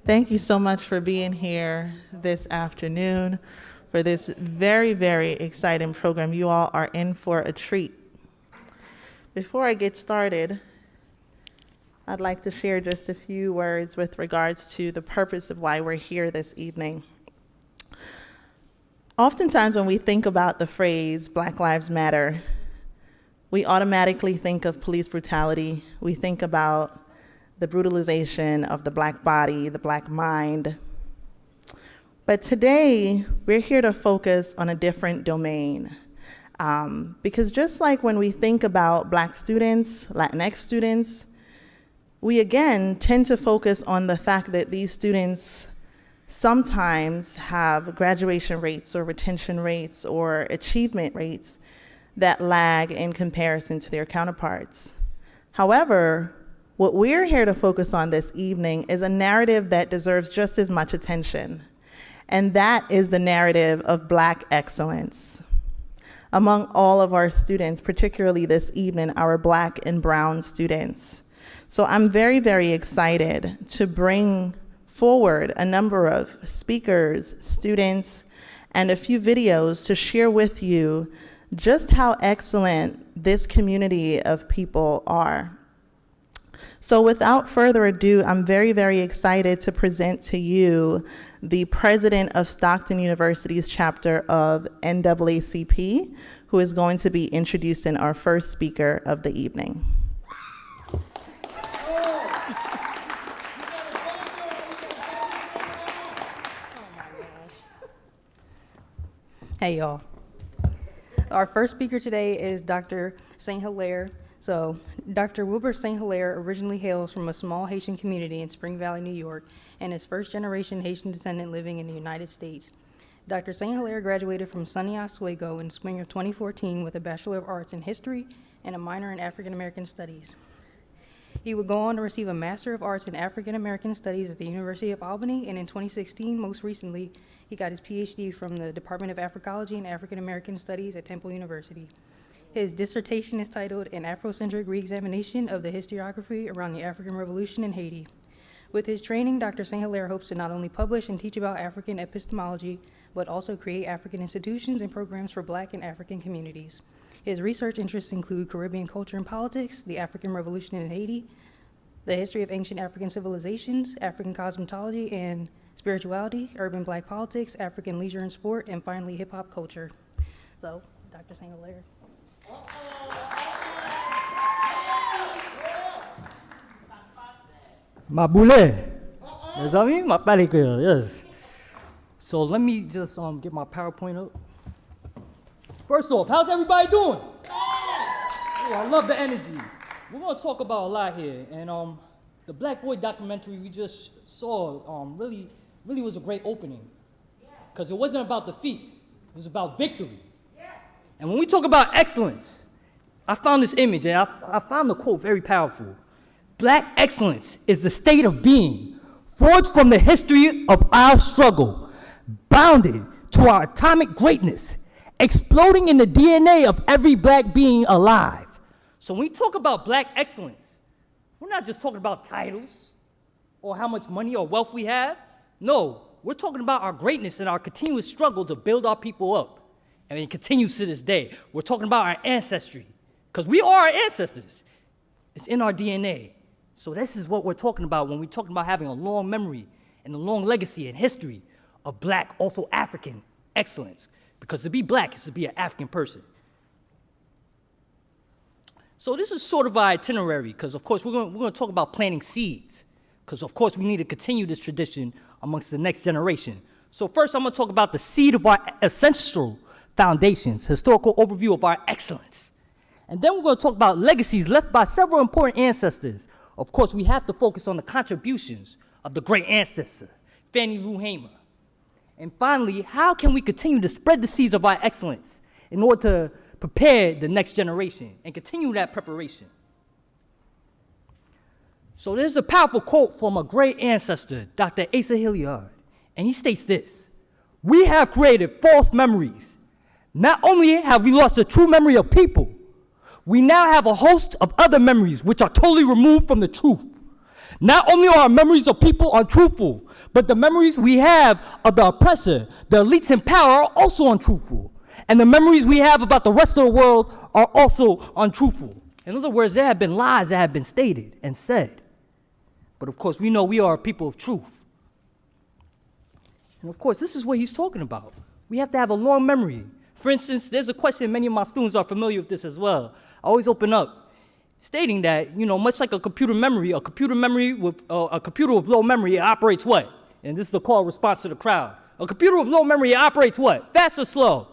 Thank you so much for being here this afternoon for this very, very exciting program. You all are in for a treat. Before I get started, I'd like to share just a few words with regards to the purpose of why we're here this evening. Oftentimes when we think about the phrase Black Lives Matter, we automatically think of police brutality. We think about the brutalization of the Black body, the Black mind. But today, we're here to focus on a different domain. Because just like when we think about Black students, Latinx students, we again tend to focus on the fact that these students sometimes have graduation rates or retention rates or achievement rates that lag in comparison to their counterparts. However, what we're here to focus on this evening is a narrative that deserves just as much attention, and that is the narrative of Black excellence. Among all of our students, particularly this evening, our Black and brown students. So I'm very, very excited to bring forward a number of speakers, students, and a few videos to share with you just how excellent this community of people are. So without further ado, I'm very, very excited to present to you the president of Stockton University's chapter of NAACP, who is going to be introducing our first speaker of the evening. Hey, y'all. Our first speaker today is Dr. St. Hilaire. So, Dr. Wilbur St. Hilaire originally hails from a small Haitian community in Spring Valley, New York, and is first-generation Haitian descendant living in the United States. Dr. St. Hilaire graduated from SUNY Oswego in spring of 2014 with a Bachelor of Arts in History and a minor in African American Studies. He would go on to receive a Master of Arts in African American Studies at the University of Albany, and in 2016, most recently, he got his PhD from the Department of Africology and African American Studies at Temple University. His dissertation is titled An Afrocentric Reexamination of the Historiography Around the African Revolution in Haiti. With his training, Dr. St. Hilaire hopes to not only publish and teach about African epistemology, but also create African institutions and programs for Black and African communities. His research interests include Caribbean culture and politics, the African Revolution in Haiti, the history of ancient African civilizations, African cosmetology and spirituality, urban Black politics, African leisure and sport, and finally hip-hop culture. So, Dr. St. Hilaire. Ma boule. Les amis, ma pellicule, yes. So let me just get my PowerPoint up. First off, how's everybody doing? Oh, I love the energy. We're gonna talk about a lot here, and the Black Boy documentary we just saw really was a great opening, because it wasn't about defeat, it was about victory. And when we talk about excellence, I found this image, and I found the quote very powerful. Black excellence is the state of being, forged from the history of our struggle, bounded to our atomic greatness, exploding in the DNA of every Black being alive. So when we talk about Black excellence, we're not just talking about titles or how much money or wealth we have. No, we're talking about our greatness and our continuous struggle to build our people up. And it continues to this day. We're talking about our ancestry, because we are our ancestors. It's in our DNA. So this is what we're talking about when we're talking about having a long memory and a long legacy and history of Black, also African excellence. Because to be Black is to be an African person. So this is sort of our itinerary, because of course we're going to talk about planting seeds, because of course we need to continue this tradition amongst the next generation. So first I'm going to talk about the seed of our ancestral foundations, historical overview of our excellence. And then we're going to talk about legacies left by several important ancestors. Of course, we have to focus on the contributions of the great ancestor, Fannie Lou Hamer. And finally, how can we continue to spread the seeds of our excellence in order to prepare the next generation and continue that preparation? So there's a powerful quote from a great ancestor, Dr. Asa Hilliard, and he states this: "We have created false memories. Not only have we lost the true memory of people, we now have a host of other memories which are totally removed from the truth. Not only are our memories of people untruthful, But the memories we have of the oppressor, the elites in power, are also untruthful. And the memories we have about the rest of the world are also untruthful. In other words, there have been lies that have been stated and said. But of course, we know we are a people of truth. And of course, this is what he's talking about. We have to have a long memory. For instance, there's a question, many of my students are familiar with this as well. I always open up stating that, much like a computer with low memory, it operates what? And this is the call response to the crowd. A computer with low memory, it operates what? Fast or slow?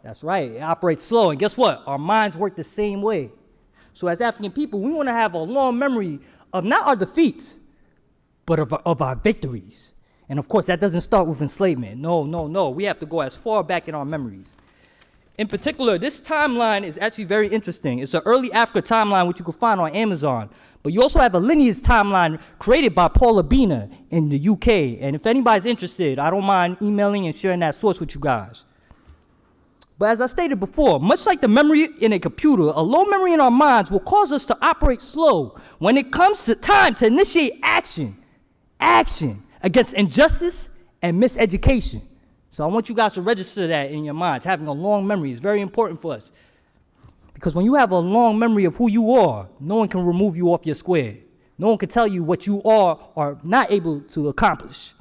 That's right, it operates slow. And guess what? Our minds work the same way. So as African people, we want to have a long memory of not our defeats, but of our victories. And of course, that doesn't start with enslavement. No. We have to go as far back in our memories. In particular, this timeline is actually very interesting. It's an early Africa timeline, which you can find on Amazon. But you also have a lineage timeline created by Paula Bina in the UK. And if anybody's interested, I don't mind emailing and sharing that source with you guys. But as I stated before, much like the memory in a computer, a low memory in our minds will cause us to operate slow when it comes to time to initiate action against injustice and miseducation. So I want you guys to register that in your minds. Having a long memory is very important for us. Because when you have a long memory of who you are, no one can remove you off your square. No one can tell you what you are or not able to accomplish.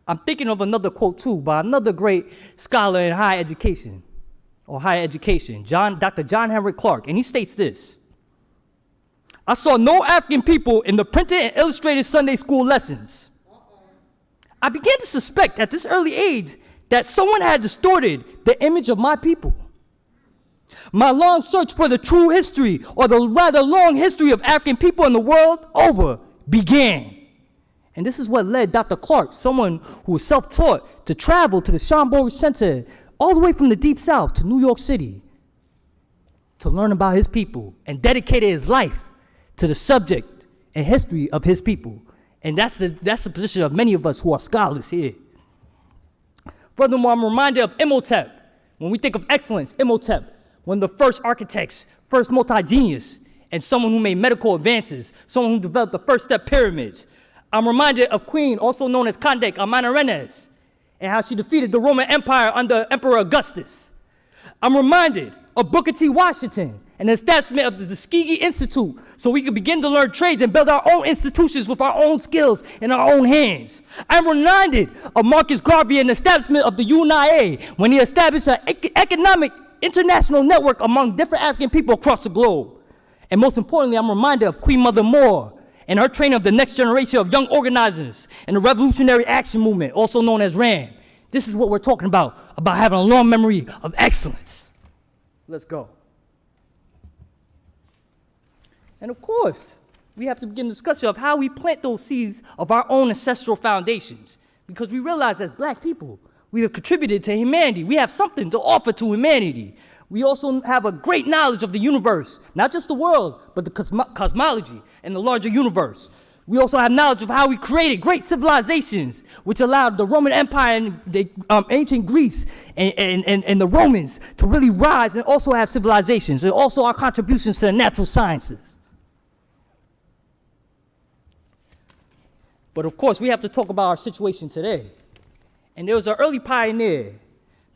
I'm thinking of another quote too by another great scholar in higher education, Dr. John Henrik Clarke, and he states this: I saw no African people in the printed and illustrated Sunday school lessons. I began to suspect at this early age that someone had distorted the image of my people. My long search for the true history, or the rather long history of African people in the world over, began. And this is what led Dr. Clarke, someone who was self-taught, to travel to the Schomburg Center all the way from the Deep South to New York City to learn about his people and dedicated his life to the subject and history of his people. And that's the position of many of us who are scholars here. Furthermore, I'm reminded of Imhotep. When we think of excellence, Imhotep, one of the first architects, first multi-genius, and someone who made medical advances, someone who developed the first step pyramids. I'm reminded of Queen, also known as Conde Amanarines, and how she defeated the Roman Empire under Emperor Augustus. I'm reminded of Booker T. Washington and the establishment of the Tuskegee Institute so we could begin to learn trades and build our own institutions with our own skills in our own hands. I'm reminded of Marcus Garvey and the establishment of the UNIA when he established an economic international network among different African people across the globe. And most importantly, I'm reminded of Queen Mother Moore and her training of the next generation of young organizers in the Revolutionary Action Movement, also known as RAM. This is what we're talking about having a long memory of excellence. Let's go. And of course, we have to begin the discussion of how we plant those seeds of our own ancestral foundations, because we realize as Black people, we have contributed to humanity. We have something to offer to humanity. We also have a great knowledge of the universe, not just the world, but the cosmology and the larger universe. We also have knowledge of how we created great civilizations, which allowed the Roman Empire and the ancient Greece and the Romans to really rise and also have civilizations, and also our contributions to the natural sciences. But of course, we have to talk about our situation today. And there was an early pioneer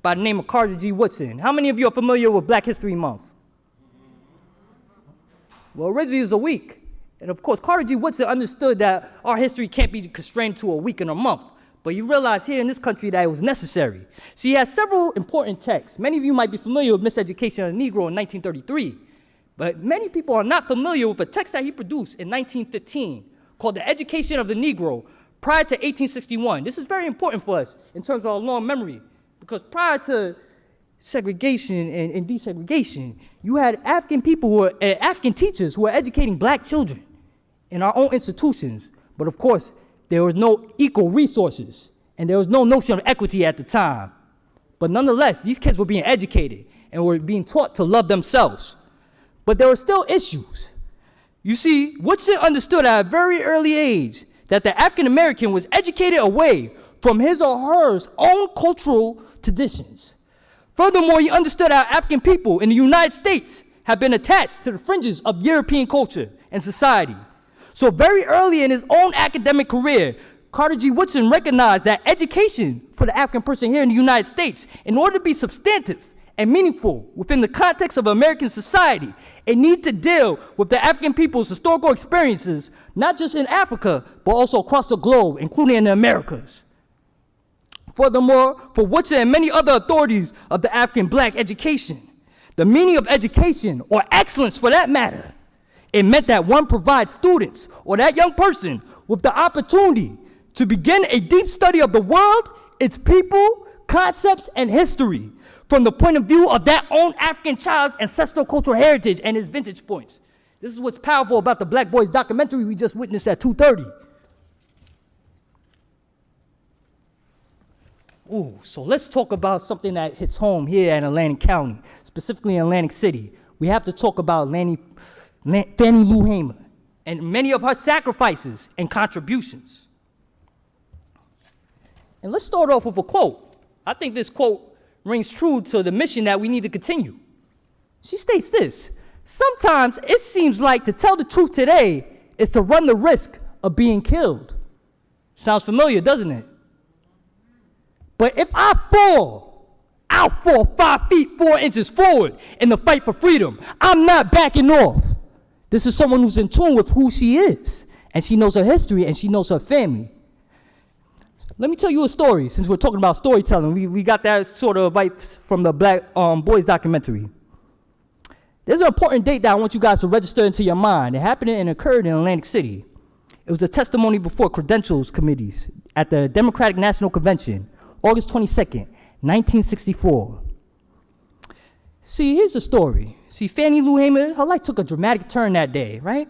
by the name of Carter G. Woodson. How many of you are familiar with Black History Month? Well, originally it was a week. And of course, Carter G. Woodson understood that our history can't be constrained to a week and a month. But you realize here in this country that it was necessary. So he has several important texts. Many of you might be familiar with Miseducation of the Negro in 1933. But many people are not familiar with a text that he produced in 1915 called The Education of the Negro prior to 1861. This is very important for us in terms of our long memory, because prior to segregation and desegregation, you had African people who were, African teachers who were educating Black children in our own institutions. But of course, there were no equal resources, and there was no notion of equity at the time. But nonetheless, these kids were being educated and were being taught to love themselves. But there were still issues. You see, Woodson understood at a very early age that the African American was educated away from his or her own cultural traditions. Furthermore, he understood how African people in the United States have been attached to the fringes of European culture and society. So very early in his own academic career, Carter G. Woodson recognized that education for the African person here in the United States, in order to be substantive and meaningful within the context of American society, it needs to deal with the African people's historical experiences, not just in Africa, but also across the globe, including in the Americas. Furthermore, for Woodson and many other authorities of the African black education, the meaning of education, or excellence for that matter, it meant that one provides students or that young person with the opportunity to begin a deep study of the world, its people, concepts, and history from the point of view of that own African child's ancestral cultural heritage and his vintage points. This is what's powerful about the Black Boys documentary we just witnessed at 2:30. Ooh, so let's talk about something that hits home here in Atlantic County, specifically in Atlantic City. We have to talk about Fannie Lou Hamer and many of her sacrifices and contributions. And let's start off with a quote. I think this quote rings true to the mission that we need to continue. She states this: sometimes it seems like to tell the truth today is to run the risk of being killed. Sounds familiar, doesn't it? But if I fall, I'll fall 5 feet 4 inches forward in the fight for freedom. I'm not backing off. This is someone who's in tune with who she is, and she knows her history, and she knows her family. Let me tell you a story, since we're talking about storytelling. We got that sort of advice from the Black Boys documentary. There's an important date that I want you guys to register into your mind. It happened and occurred in Atlantic City. It was a testimony before credentials committees at the Democratic National Convention, August 22nd, 1964. See, here's the story. See, Fannie Lou Hamer, her life took a dramatic turn that day, right?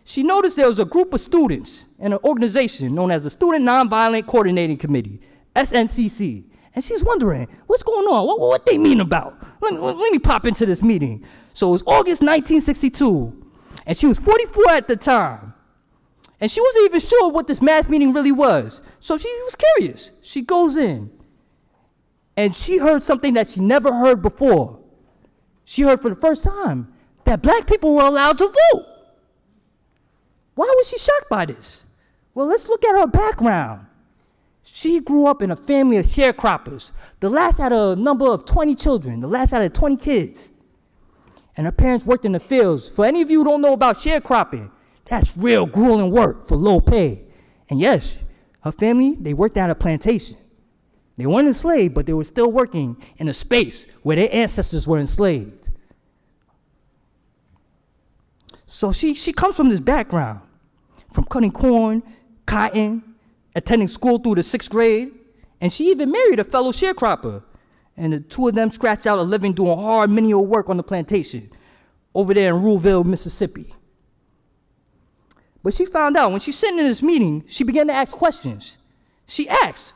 She noticed there was a group of students in an organization known as the Student Nonviolent Coordinating Committee, SNCC. And she's wondering, what's going on? What they mean about? Let me pop into this meeting. So it was August 1962, and she was 44 at the time. And she wasn't even sure what this mass meeting really was. So she was curious. She goes in, and she heard something that she never heard before. She heard for the first time that black people were allowed to vote. Why was she shocked by this? Well, let's look at her background. She grew up in a family of sharecroppers, the last out of a number of 20 children, the last out of 20 kids. And her parents worked in the fields. For any of you who don't know about sharecropping, that's real grueling work for low pay. And yes, her family, they worked at a plantation. They weren't enslaved, but they were still working in a space where their ancestors were enslaved. So she comes from this background, from cutting corn, cotton, attending school through the 6th grade, and she even married a fellow sharecropper. And the two of them scratched out a living doing hard menial work on the plantation over there in Ruleville, Mississippi. But she found out when she's sitting in this meeting, she began to ask questions. She asked,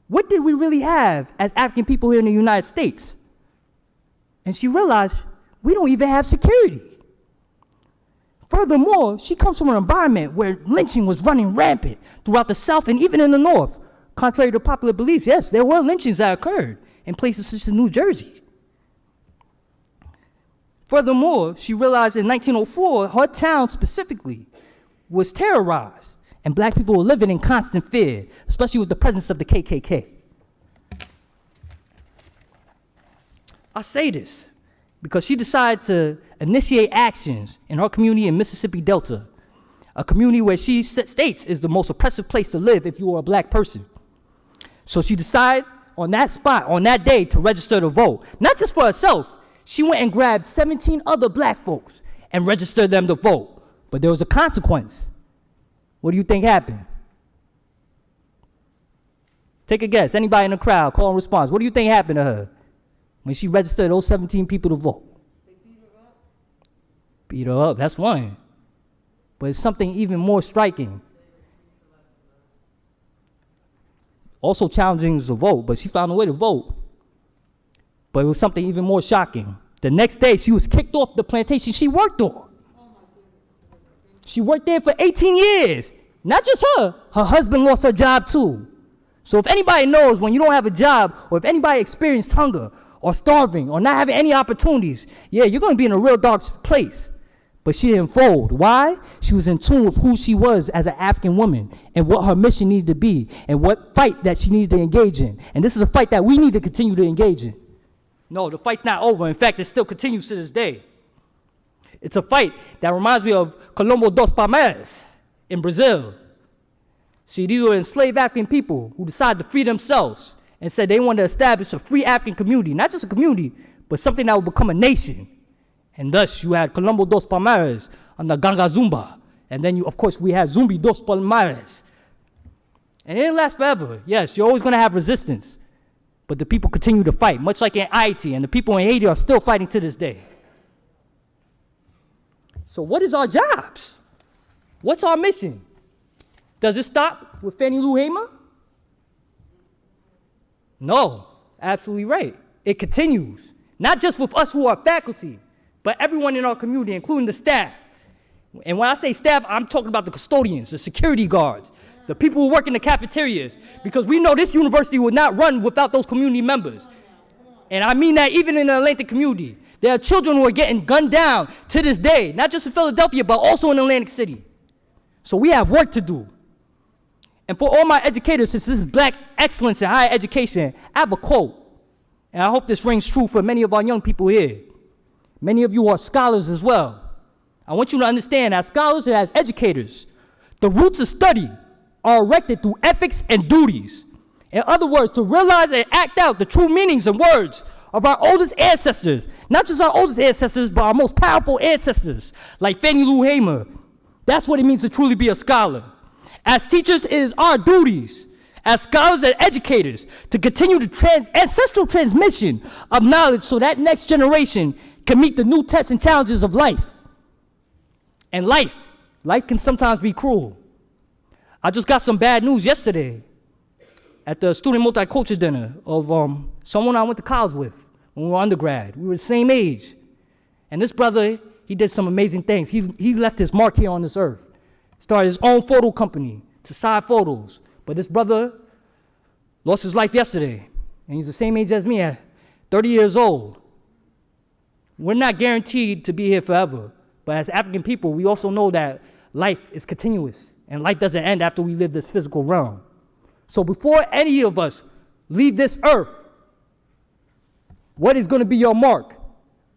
what did we really have as African people here in the United States? And she realized we don't even have security. Furthermore, she comes from an environment where lynching was running rampant throughout the South and even in the North. Contrary to popular beliefs, yes, there were lynchings that occurred in places such as New Jersey. Furthermore, she realized in 1904, her town specifically was terrorized, and black people were living in constant fear, especially with the presence of the KKK. I say this because she decided to initiate actions in her community in Mississippi Delta, a community where she states is the most oppressive place to live if you are a black person. So she decided on that spot, on that day, to register to vote. Not just for herself, she went and grabbed 17 other black folks and registered them to vote. But there was a consequence. What do you think happened? Take a guess. Anybody in the crowd, call and response. What do you think happened to her when she registered those 17 people to vote? They beat her up. Beat her up, that's one. But it's something even more striking. Also challenging is to vote, but she found a way to vote. But it was something even more shocking. The next day, she was kicked off the plantation she worked on. She worked there for 18 years. Not just her husband lost her job too. So if anybody knows when you don't have a job, or if anybody experienced hunger, or starving, or not having any opportunities, yeah, you're going to be in a real dark place. but she didn't fold. Why? She was in tune with who she was as an African woman and what her mission needed to be and what fight that she needed to engage in. And this is a fight that we need to continue to engage in. No, the fight's not over. In fact, it still continues to this day. It's a fight that reminds me of Colombo dos Palmares in Brazil. See, these were enslaved African people who decided to free themselves and said they wanted to establish a free African community, not just a community, but something that would become a nation. And thus, you had Colombo dos Palmares under Ganga Zumba. And then, of course, we had Zumbi dos Palmares. And it didn't last forever. Yes, you're always going to have resistance. But the people continue to fight, much like in Haiti. And the people in Haiti are still fighting to this day. So what is our jobs? What's our mission? Does it stop with Fannie Lou Hamer? No, absolutely right. It continues. Not just with us who are faculty, but everyone in our community, including the staff. And when I say staff, I'm talking about the custodians, the security guards, the people who work in the cafeterias, because we know this university would not run without those community members. And I mean that even in the Atlantic community. There are children who are getting gunned down to this day, not just in Philadelphia, but also in Atlantic City. So we have work to do. And for all my educators, since this is Black excellence in higher education, I have a quote. And I hope this rings true for many of our young people here. Many of you are scholars as well. I want you to understand, as scholars and as educators, the roots of study are erected through ethics and duties. In other words, to realize and act out the true meanings and words of our oldest ancestors, not just our oldest ancestors, but our most powerful ancestors, like Fannie Lou Hamer. That's what it means to truly be a scholar. As teachers, it is our duties, as scholars and educators, to continue the ancestral transmission of knowledge so that next generation can meet the new tests and challenges of life. And life can sometimes be cruel. I just got some bad news yesterday at the student multicultural dinner of someone I went to college with when we were undergrad. We were the same age. And this brother, he did some amazing things. He left his mark here on this earth. Started his own photo company to side photos. But this brother lost his life yesterday. And he's the same age as me, at 30 years old. We're not guaranteed to be here forever. But as African people, we also know that life is continuous. And life doesn't end after we leave this physical realm. So before any of us leave this earth, what is going to be your mark?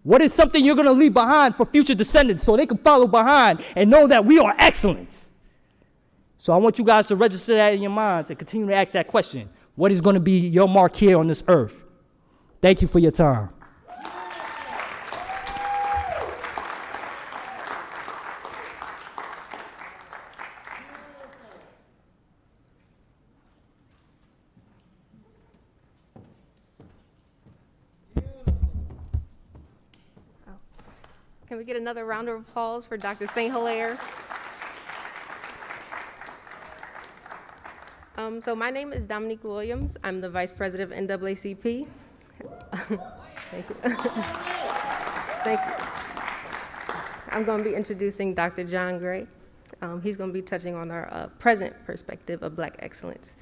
What is something you're going to leave behind for future descendants so they can follow behind and know that we are excellence? So I want you guys to register that in your minds and continue to ask that question. What is going to be your mark here on this earth? Thank you for your time. Can we get another round of applause for Dr. St. Hilaire? So my name is Dominique Williams. I'm the Vice President of NAACP. Thank you. Thank you. I'm going to be introducing Dr. John Gray. He's going to be touching on our present perspective of Black excellence.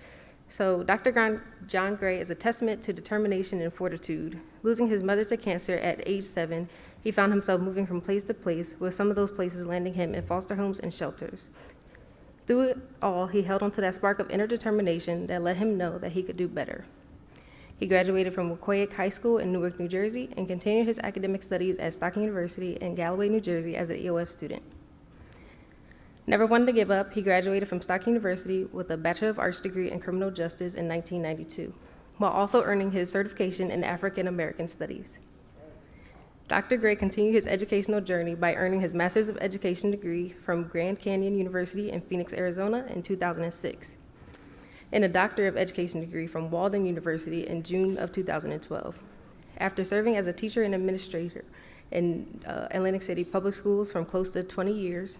So Dr. John Gray is a testament to determination and fortitude. Losing his mother to cancer at age 7, he found himself moving from place to place, with some of those places landing him in foster homes and shelters. Through it all, he held onto that spark of inner determination that let him know that he could do better. He graduated from Wacoiac High School in Newark, New Jersey, and continued his academic studies at Stockton University in Galloway, New Jersey as an EOF student. Never wanting to give up, he graduated from Stockton University with a Bachelor of Arts degree in Criminal Justice in 1992, while also earning his certification in African American Studies. Dr. Gray continued his educational journey by earning his Master's of Education degree from Grand Canyon University in Phoenix, Arizona in 2006, and a Doctor of Education degree from Walden University in June of 2012. After serving as a teacher and administrator in Atlantic City Public Schools for close to 20 years,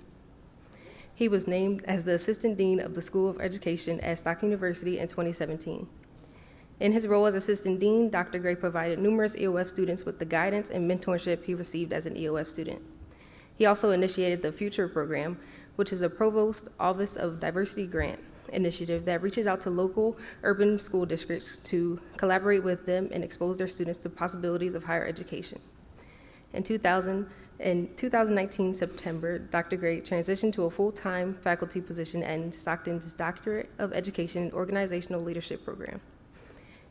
he was named as the Assistant Dean of the School of Education at Stockton University in 2017. In his role as Assistant Dean, Dr. Gray provided numerous EOF students with the guidance and mentorship he received as an EOF student. He also initiated the Future Program, which is a Provost Office of Diversity grant initiative that reaches out to local urban school districts to collaborate with them and expose their students to possibilities of higher education. In 2000, In 2019 September, Dr. Gray transitioned to a full-time faculty position in Stockton's Doctorate of Education in Organizational Leadership program.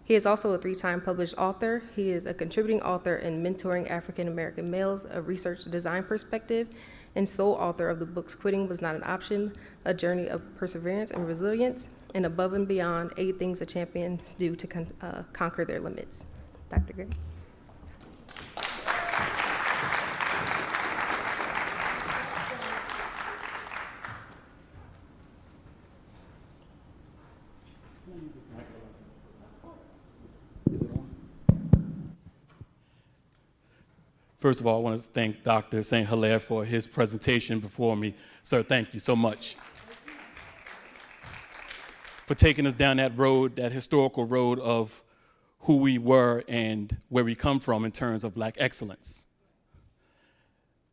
He is also a 3-time published author. He is a contributing author in Mentoring African American Males, a Research Design Perspective, and sole author of the books Quitting Was Not an Option, A Journey of Perseverance and Resilience, and Above and Beyond, 8 Things a Champions Do to Conquer Their Limits. Dr. Gray. First of all, I want to thank Dr. St. Hilaire for his presentation before me. Sir, thank you so much for taking us down that road, that historical road of who we were and where we come from in terms of Black excellence.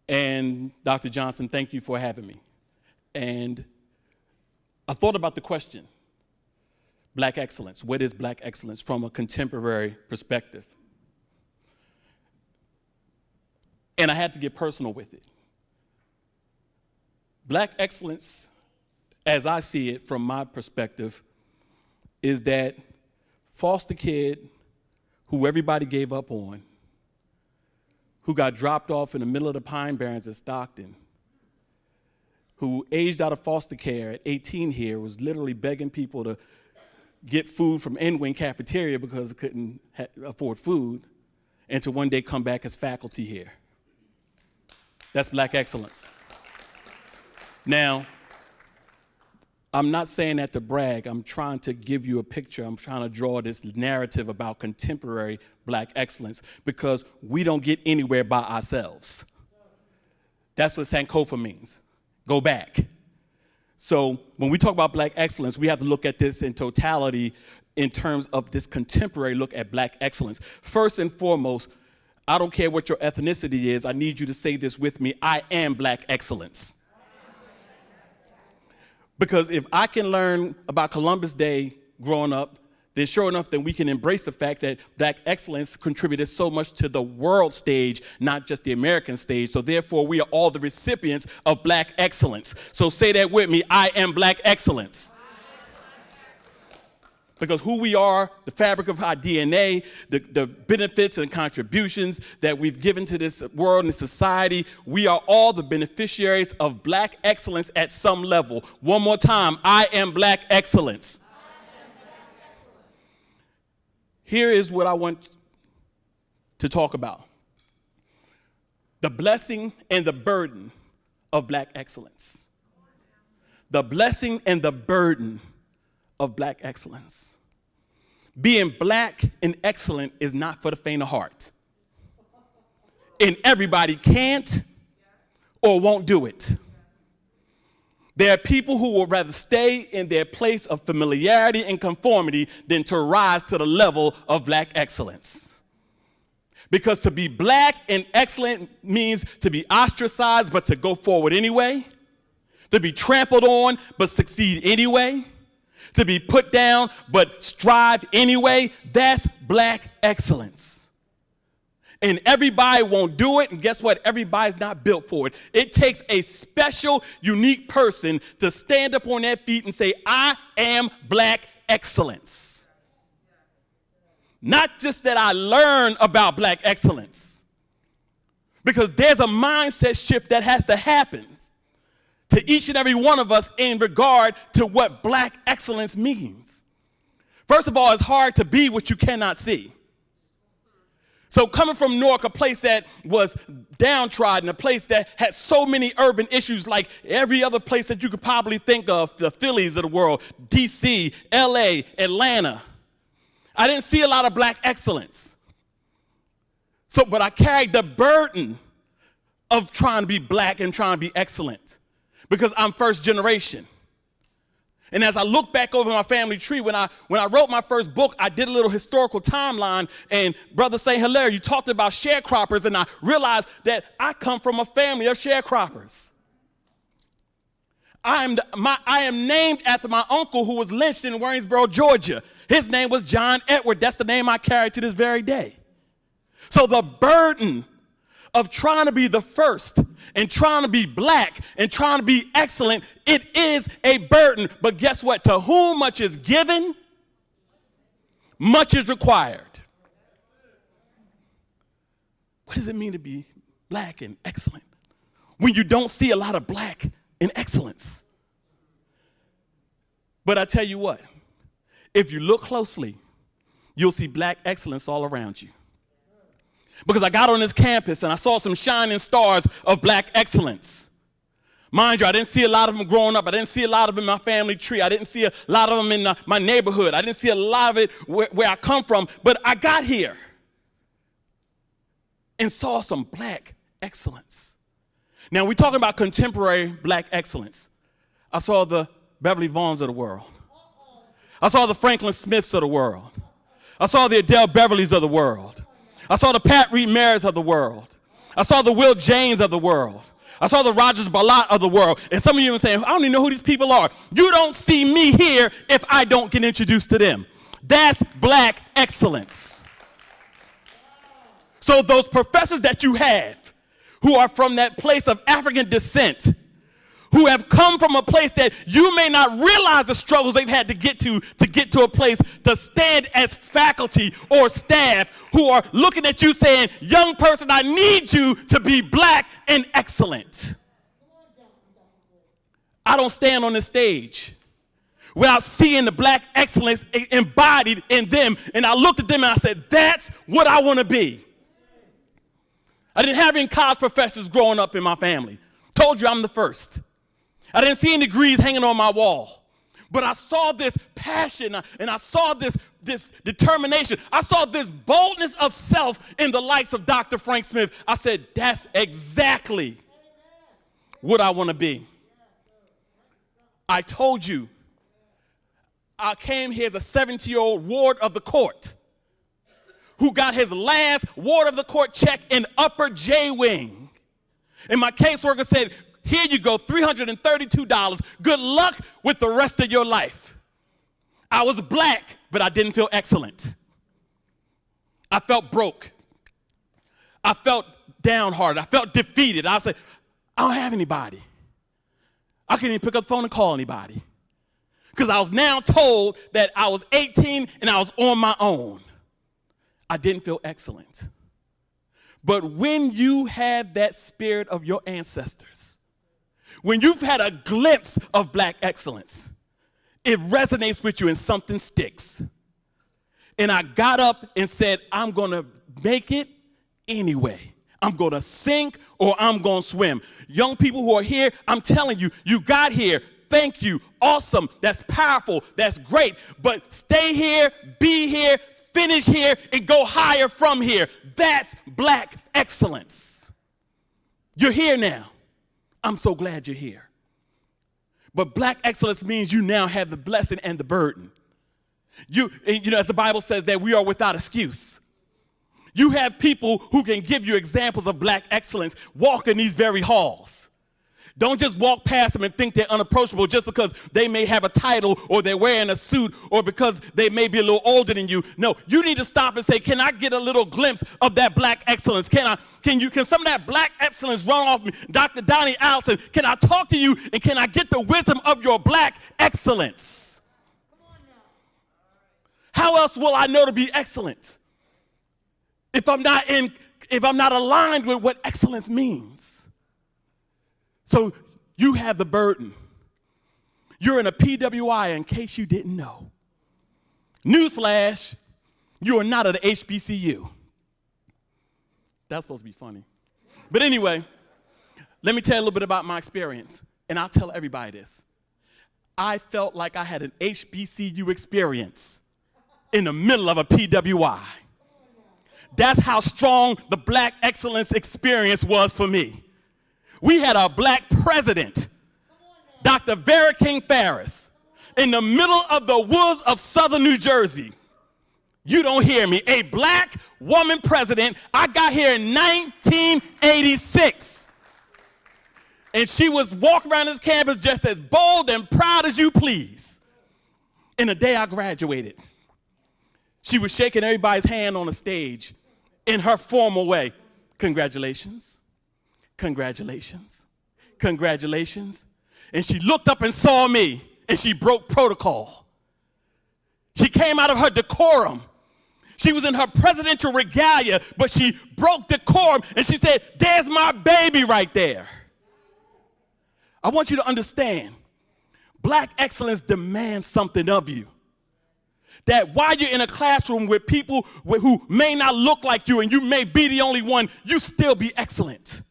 And Dr. Johnson, thank you for having me. And I thought about the question, Black excellence. What is Black excellence from a contemporary perspective? And I had to get personal with it. Black excellence, as I see it from my perspective, is that foster kid who everybody gave up on, who got dropped off in the middle of the Pine Barrens at Stockton, who aged out of foster care at 18 here, was literally begging people to get food from N-Wing cafeteria because they couldn't afford food, and to one day come back as faculty here. That's Black excellence. Now, I'm not saying that to brag. I'm trying to give you a picture. I'm trying to draw this narrative about contemporary Black excellence because we don't get anywhere by ourselves. That's what Sankofa means. Go back. So when we talk about Black excellence, we have to look at this in totality in terms of this contemporary look at Black excellence. First and foremost, I don't care what your ethnicity is. I need you to say this with me. I am Black excellence. Because if I can learn about Columbus Day growing up, then sure enough, then we can embrace the fact that Black excellence contributed so much to the world stage, not just the American stage. So therefore, we are all the recipients of Black excellence. So say that with me. I am Black excellence. Because who we are, the fabric of our DNA, the benefits and contributions that we've given to this world and society, we are all the beneficiaries of Black excellence at some level. One more time, I am Black excellence. Here is what I want to talk about. The blessing and the burden of Black excellence. The blessing and the burden of Black excellence. Being Black and excellent is not for the faint of heart. And everybody can't or won't do it. There are people who will rather stay in their place of familiarity and conformity than to rise to the level of Black excellence. Because to be Black and excellent means to be ostracized but to go forward anyway, to be trampled on but succeed anyway, to be put down but strive anyway. That's Black excellence. And everybody won't do it, and guess what? Everybody's not built for it. It takes a special, unique person to stand up on their feet and say, I am Black excellence. Not just that I learn about Black excellence, because there's a mindset shift that has to happen to each and every one of us in regard to what Black excellence means. First of all, it's hard to be what you cannot see. So coming from Newark, a place that was downtrodden, a place that had so many urban issues like every other place that you could probably think of, the Phillies of the world, DC, LA, Atlanta, I didn't see a lot of Black excellence. But I carried the burden of trying to be Black and trying to be excellent, because I'm first generation. And as I look back over my family tree, when I wrote my first book, I did a little historical timeline, and Brother St. Hilaire, you talked about sharecroppers, and I realized that I come from a family of sharecroppers. I am named after my uncle who was lynched in Waynesboro, Georgia. His name was John Edward. That's the name I carry to this very day. So the burden of trying to be the first and trying to be black and trying to be excellent, it is a burden. But guess what? To whom much is given, much is required. What does it mean to be black and excellent when you don't see a lot of black and excellence? But I tell you what, if you look closely, you'll see black excellence all around you. Because I got on this campus and I saw some shining stars of black excellence. Mind you, I didn't see a lot of them growing up. I didn't see a lot of them in my family tree. I didn't see a lot of them in my neighborhood. I didn't see a lot of it where I come from. But I got here and saw some black excellence. Now, we're talking about contemporary black excellence. I saw the Beverly Vaughns of the world. I saw the Franklin Smiths of the world. I saw the Adele Beverleys of the world. I saw the Pat Reed Mayers of the world. I saw the Will James of the world. I saw the Rogers Balat of the world. And some of you are saying, I don't even know who these people are. You don't see me here if I don't get introduced to them. That's black excellence. So those professors that you have who are from that place of African descent, who have come from a place that you may not realize the struggles they've had to get to a place to stand as faculty or staff, who are looking at you saying, young person, I need you to be black and excellent. I don't stand on this stage without seeing the black excellence embodied in them. And I looked at them and I said, that's what I want to be. I didn't have any college professors growing up in my family. Told you I'm the first. I didn't see any degrees hanging on my wall. But I saw this passion and I saw this determination. I saw this boldness of self in the likes of Dr. Frank Smith. I said, that's exactly what I want to be. I told you, I came here as a 17-year-old ward of the court who got his last ward of the court check in upper J wing. And my caseworker said, here you go, $332. Good luck with the rest of your life. I was black, but I didn't feel excellent. I felt broke. I felt downhearted. I felt defeated. I said, I don't have anybody. I couldn't even pick up the phone and call anybody. Because I was now told that I was 18 and I was on my own. I didn't feel excellent. But when you have that spirit of your ancestors, when you've had a glimpse of black excellence, it resonates with you and something sticks. And I got up and said, I'm going to make it anyway. I'm going to sink or I'm going to swim. Young people who are here, I'm telling you, you got here. Thank you. Awesome. That's powerful. That's great. But stay here, be here, finish here, and go higher from here. That's black excellence. You're here now. I'm so glad you're here. But black excellence means you now have the blessing and the burden. You know, as the Bible says, that we are without excuse. You have people who can give you examples of black excellence walk in these very halls. Don't just walk past them and think they're unapproachable just because they may have a title or they're wearing a suit or because they may be a little older than you. No, you need to stop and say, can I get a little glimpse of that black excellence? Can some of that black excellence run off me? Dr. Donnie Allison, can I talk to you and can I get the wisdom of your black excellence? How else will I know to be excellent if I'm not aligned with what excellence means? So you have the burden. You're in a PWI in case you didn't know. Newsflash, you are not at a HBCU. That's supposed to be funny. But anyway, let me tell you a little bit about my experience, and I'll tell everybody this. I felt like I had an HBCU experience in the middle of a PWI. That's how strong the black excellence experience was for me. We had a black president, Dr. Vera King Farris, in the middle of the woods of southern New Jersey. You don't hear me. A black woman president. I got here in 1986. And she was walking around this campus just as bold and proud as you please. And the day I graduated, she was shaking everybody's hand on the stage in her formal way. Congratulations. Congratulations. Congratulations. And she looked up and saw me, and she broke protocol. She came out of her decorum. She was in her presidential regalia, but she broke decorum, and she said, there's my baby right there. I want you to understand, black excellence demands something of you. That while you're in a classroom with people who may not look like you and you may be the only one, you still be excellent.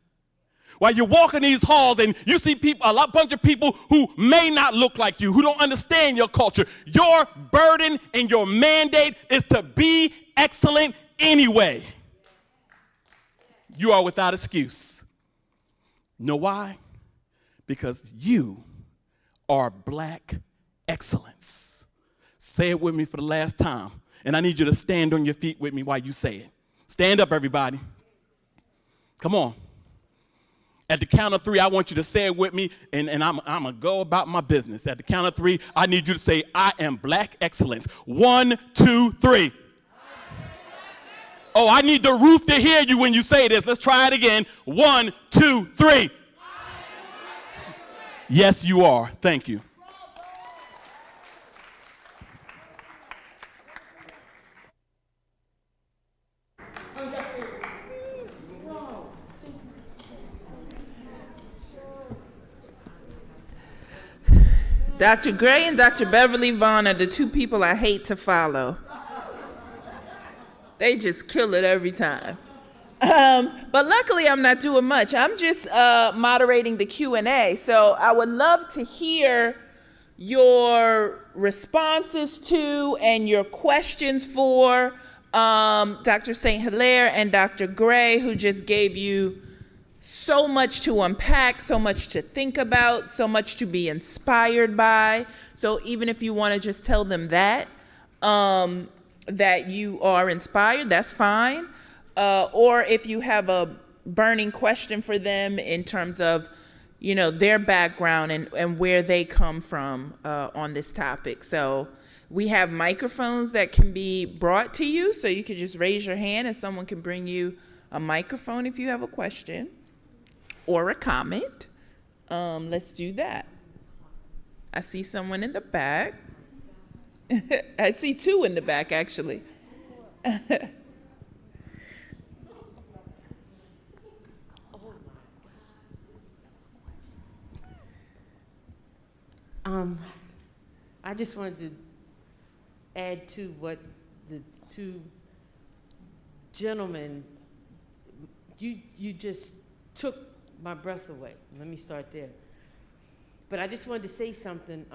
While you're walking these halls and you see people, bunch of people who may not look like you, who don't understand your culture, your burden and your mandate is to be excellent anyway. You are without excuse. Know why? Because you are black excellence. Say it with me for the last time. And I need you to stand on your feet with me while you say it. Stand up, everybody. Come on. At the count of 3, I want you to say it with me, and I'm going to go about my business. At the count of 3, I need you to say, I am black excellence. 1, 2, 3. Oh, I need the roof to hear you when you say this. Let's try it again. 1, 2, 3. Yes, you are. Thank you. Dr. Gray and Dr. Beverly Vaughn are the two people I hate to follow. They just kill it every time. But luckily, I'm not doing much. I'm just moderating the Q&A. So I would love to hear your responses to and your questions for Dr. St. Hilaire and Dr. Gray, who just gave you so much to unpack, so much to think about, so much to be inspired by. So even if you want to just tell them that you are inspired, that's fine. Or if you have a burning question for them in terms of, their background and where they come from on this topic. So we have microphones that can be brought to you, so you can just raise your hand and someone can bring you a microphone if you have a question or a comment. Let's do that. I see someone in the back. I see 2 in the back, actually. I just wanted to add to what the 2 gentlemen, you just took my breath away. Let me start there. But I just wanted to say something.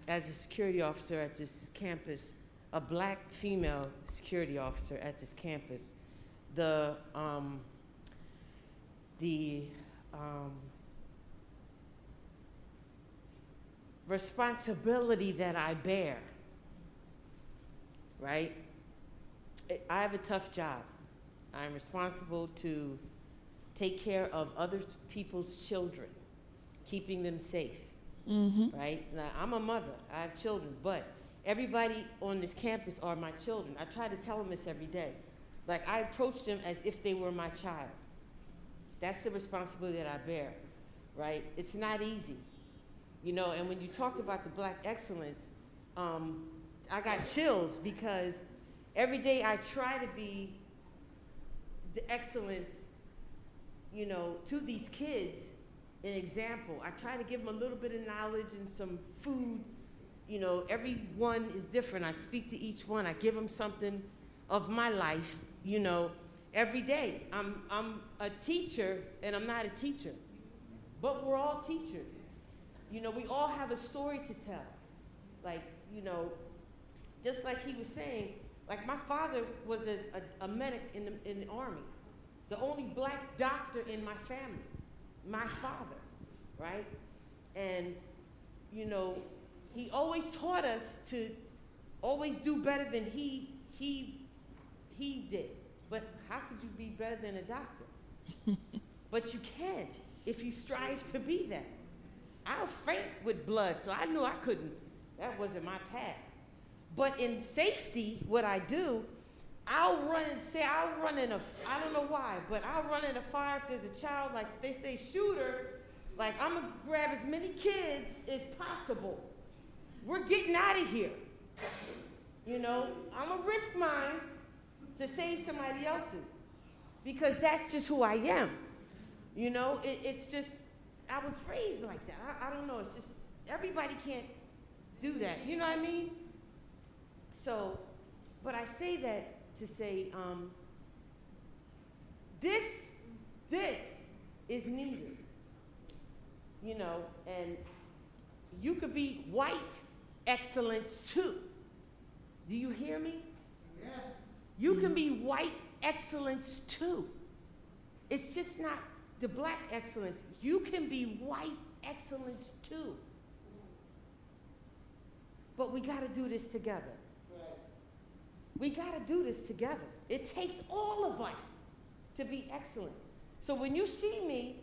As a security officer at this campus, a black female security officer at this campus, the responsibility that I bear, right? I have a tough job. I'm responsible to take care of other people's children, keeping them safe, right? Now, I'm a mother, I have children, but everybody on this campus are my children. I try to tell them this every day. Like, I approach them as if they were my child. That's the responsibility that I bear, right? It's not easy, and when you talked about the black excellence, I got chills because every day I try to be the excellence, to these kids, an example. I try to give them a little bit of knowledge and some food. Everyone is different. I speak to each one. I give them something of my life, every day. I'm a teacher, and I'm not a teacher, but we're all teachers. We all have a story to tell. Like, just like he was saying, like my father was a medic in the Army. The only black doctor in my family, my father, right? And, he always taught us to always do better than he did. But how could you be better than a doctor? But you can if you strive to be that. I'll faint with blood, so I knew I couldn't. That wasn't my path. But in safety, what I do, I'll run in a, I don't know why, but I'll run in a fire if there's a child, like they say shooter, like I'm gonna grab as many kids as possible. We're getting out of here. You know, I'm gonna risk mine to save somebody else's because that's just who I am. You know, it's just, I was raised like that. I don't know, it's just, everybody can't do that. You know what I mean? So, but I say that to say, this is needed, you know, and you could be white excellence too. Do you hear me? Yeah. You can be white excellence too. It's just not the black excellence. You can be white excellence too. But we gotta do this together. We gotta do this together. It takes all of us to be excellent. So when you see me,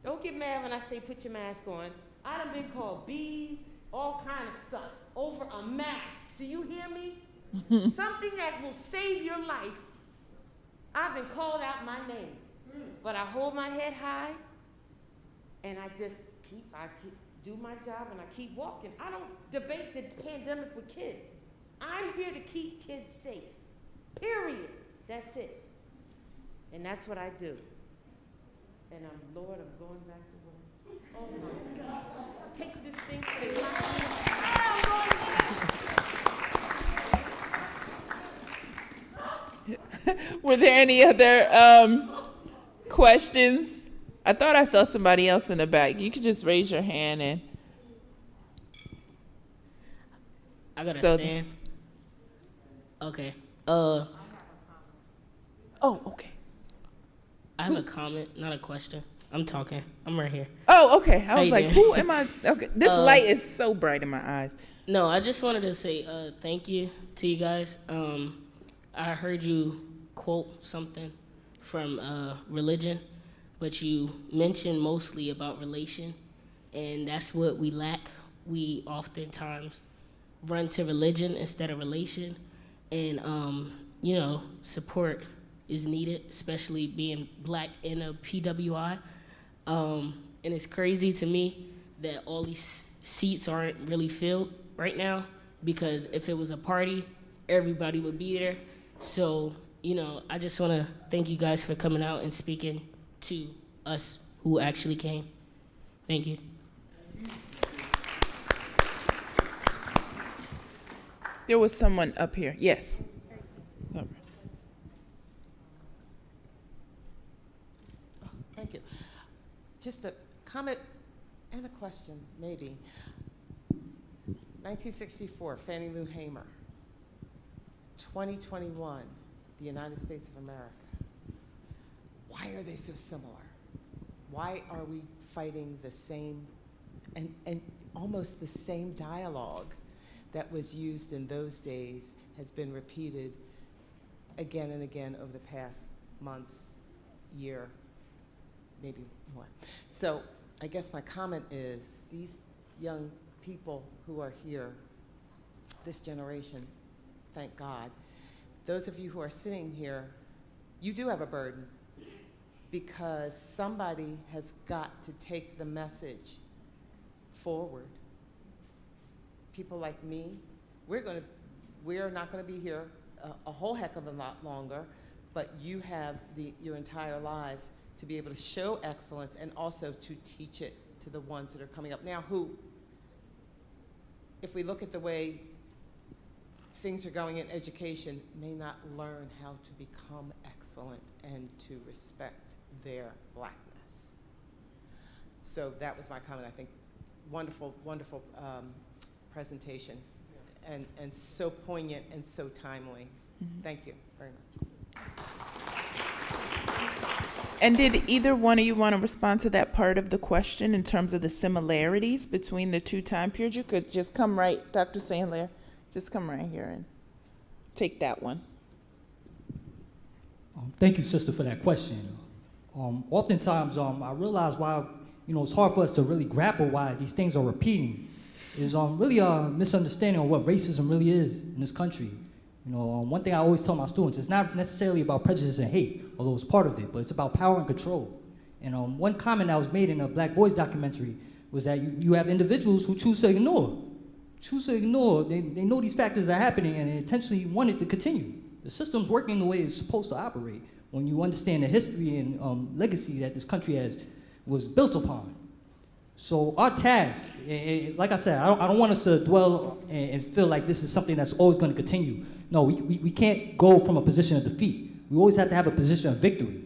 don't get mad when I say put your mask on. I done been called bees, all kind of stuff, over a mask. Do you hear me? Something that will save your life. I've been called out my name. But I hold my head high, and I just keep do my job, and I keep walking. I don't debate the pandemic with kids. I'm here to keep kids safe, period. That's it. And that's what I do. And Lord, I'm going back to work. Oh my God. Take this thing to the Were there any other questions? I thought I saw somebody else in the back. You could just raise your hand and. I gotta stand. Okay. Oh, okay. I have a comment, not a question. I'm talking. I'm right here. Oh, okay. I was you like, doing? who am I? Okay. This light is so bright in my eyes. No, I just wanted to say thank you to you guys. I heard you quote something from religion, but you mentioned mostly about relation, and that's what we lack. We oftentimes run to religion instead of relation, and you know, support is needed, especially being black in a PWI. And it's crazy to me that all these seats aren't really filled right now, because if it was a party, everybody would be there. So, you know, I just want to thank you guys for coming out and speaking to us who actually came. Thank you. There was someone up here. Yes. Thank you. Just a comment and a question, maybe. 1964, Fannie Lou Hamer. 2021, the United States of America. Why are they so similar? Why are we fighting the same and almost the same dialogue that was used in those days has been repeated again and again over the past months, year, maybe more. So I guess my comment is these young people who are here, this generation, thank God, those of you who are sitting here, you do have a burden, because somebody has got to take the message forward. People like me, we're not going to be here a whole heck of a lot longer, but you have your entire lives to be able to show excellence and also to teach it to the ones that are coming up now who, if we look at the way things are going in education, may not learn how to become excellent and to respect their blackness. So that was my comment. I think wonderful, wonderful presentation, and so poignant and so timely. Mm-hmm. Thank you very much. And did either one of you want to respond to that part of the question in terms of the similarities between the two time periods? You could just come right, Dr. Sandler, just come right here and take that one. Thank you, sister, for that question. Oftentimes, I realize why, it's hard for us to really grapple why these things are repeating. Is really a misunderstanding of what racism really is in this country. One thing I always tell my students, it's not necessarily about prejudice and hate, although it's part of it, but it's about power and control. And one comment that was made in a Black Boys documentary was that you have individuals who choose to ignore. They know these factors are happening and they intentionally want it to continue. The system's working the way it's supposed to operate when you understand the history and legacy that this country was built upon. So our task, like I said, I don't want us to dwell and feel like this is something that's always going to continue. No, we can't go from a position of defeat. We always have to have a position of victory.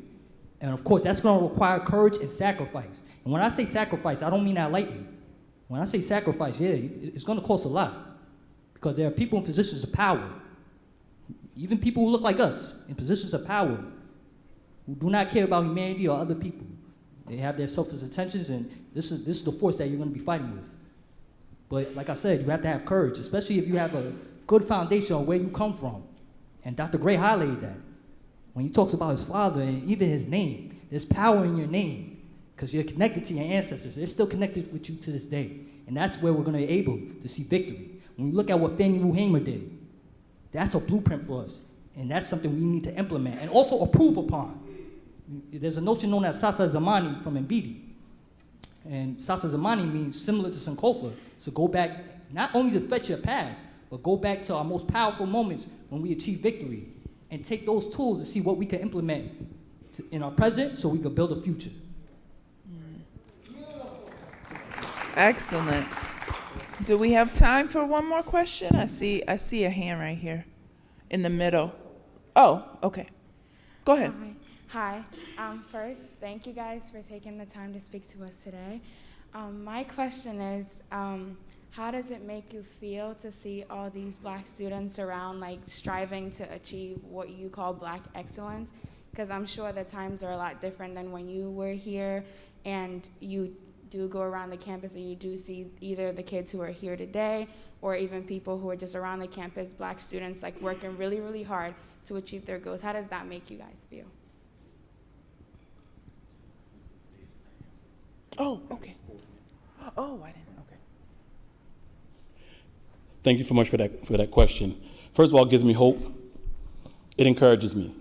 And of course, that's going to require courage and sacrifice. And when I say sacrifice, I don't mean that lightly. When I say sacrifice, yeah, it's going to cost a lot. Because there are people in positions of power, even people who look like us, in positions of power, who do not care about humanity or other people. They have their selfish intentions, and this is the force that you're going to be fighting with. But like I said, you have to have courage, especially if you have a good foundation on where you come from. And Dr. Gray highlighted that. When he talks about his father and even his name, there's power in your name because you're connected to your ancestors. They're still connected with you to this day. And that's where we're going to be able to see victory. When we look at what Fannie Lou Hamer did, that's a blueprint for us. And that's something we need to implement and also approve upon. There's a notion known as Sasa Zamani from Mbidi. And Sasa Zamani means similar to Sankofa. So go back, not only to fetch your past, but go back to our most powerful moments when we achieve victory and take those tools to see what we can implement in our present so we can build a future. Excellent. Do we have time for one more question? I see a hand right here in the middle. Oh, okay. Go ahead. Hi. First, thank you guys for taking the time to speak to us today. My question is, how does it make you feel to see all these Black students around, like, striving to achieve what you call Black excellence? Because I'm sure the times are a lot different than when you were here, and you do go around the campus and you do see either the kids who are here today or even people who are just around the campus, Black students, like, working really, really hard to achieve their goals. How does that make you guys feel? Oh, okay. Oh, I didn't. Okay. Thank you so much for that question. First of all, it gives me hope. It encourages me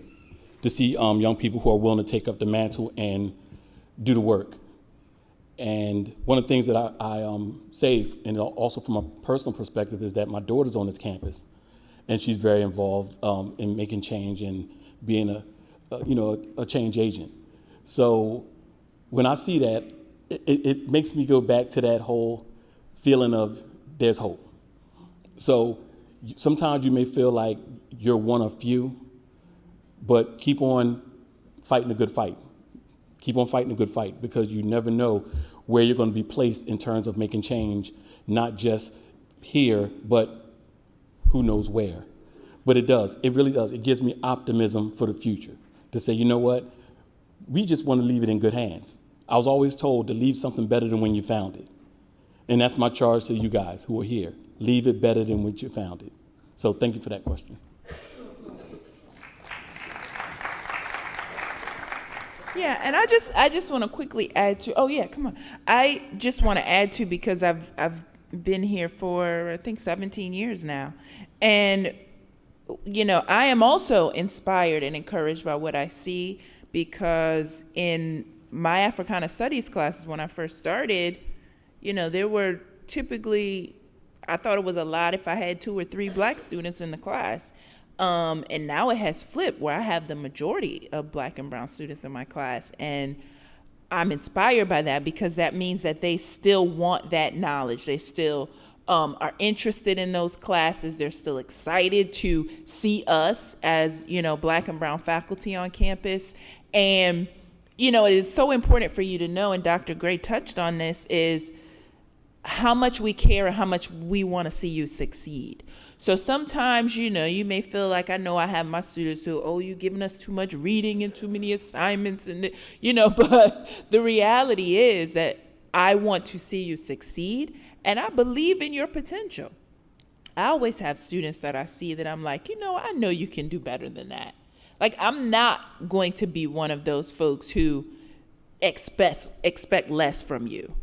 to see young people who are willing to take up the mantle and do the work. And one of the things that I say, and also from a personal perspective, is that my daughter's on this campus, and she's very involved in making change and being a change agent. So when I see that, it makes me go back to that whole feeling of there's hope. So sometimes you may feel like you're one of few, but keep on fighting a good fight. Keep on fighting a good fight, because you never know where you're going to be placed in terms of making change, not just here, but who knows where. But it does. It really does. It gives me optimism for the future to say, you know what? We just want to leave it in good hands. I was always told to leave something better than when you found it. And that's my charge to you guys who are here. Leave it better than when you found it. So thank you for that question. Yeah, and I just want to quickly add to. Oh yeah, come on. I just want to add to, because I've been here for I think 17 years now, and I am also inspired and encouraged by what I see, because in my Africana Studies classes when I first started, there were typically, I thought it was a lot if I had 2 or 3 Black students in the class. And now it has flipped where I have the majority of Black and brown students in my class. And I'm inspired by that, because that means that they still want that knowledge. They still are interested in those classes. They're still excited to see us as, Black and brown faculty on campus. And, it is so important for you to know, and Dr. Gray touched on this, is how much we care and how much we want to see you succeed. So sometimes, you may feel like, I know I have my students who, you're giving us too much reading and too many assignments, and, but the reality is that I want to see you succeed, and I believe in your potential. I always have students that I see that I'm like, I know you can do better than that. Like, I'm not going to be one of those folks who expect less from you.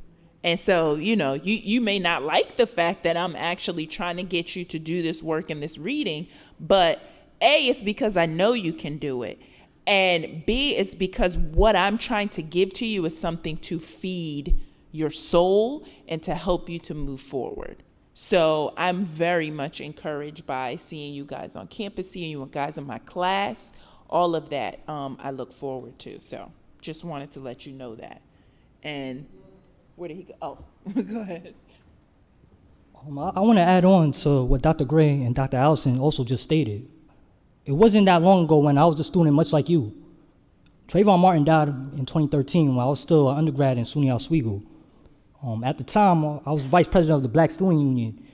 And so, you may not like the fact that I'm actually trying to get you to do this work and this reading, but A, it's because I know you can do it. And B, it's because what I'm trying to give to you is something to feed your soul and to help you to move forward. So I'm very much encouraged by seeing you guys on campus, seeing you guys in my class, all of that I look forward to. So just wanted to let you know that. And where did he go? Oh, go ahead. I want to add on to what Dr. Gray and Dr. Allison also just stated. It wasn't that long ago when I was a student much like you. Trayvon Martin died in 2013 when I was still an undergrad in SUNY Oswego. At the time, I was vice president of the Black Student Union,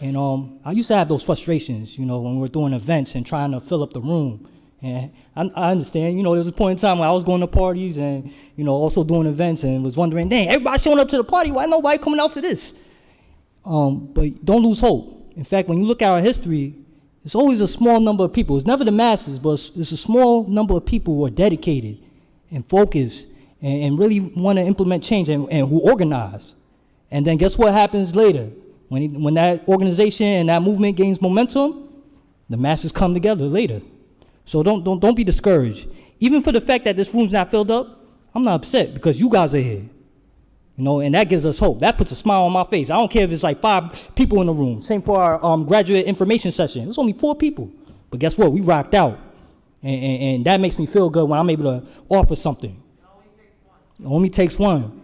and I used to have those frustrations, when we were doing events and trying to fill up the room. And I understand, there was a point in time when I was going to parties and, also doing events and was wondering, dang, everybody showing up to the party, why nobody coming out for this? But don't lose hope. In fact, when you look at our history, it's always a small number of people. It's never the masses, but it's a small number of people who are dedicated and focused and really want to implement change and who organize. And then guess what happens later? When that organization and that movement gains momentum, the masses come together later. So don't be discouraged. Even for the fact that this room's not filled up, I'm not upset because you guys are here. And that gives us hope. That puts a smile on my face. I don't care if it's like 5 people in the room. Same for our graduate information session. It's only 4 people. But guess what? We rocked out. And that makes me feel good when I'm able to offer something. It only takes one.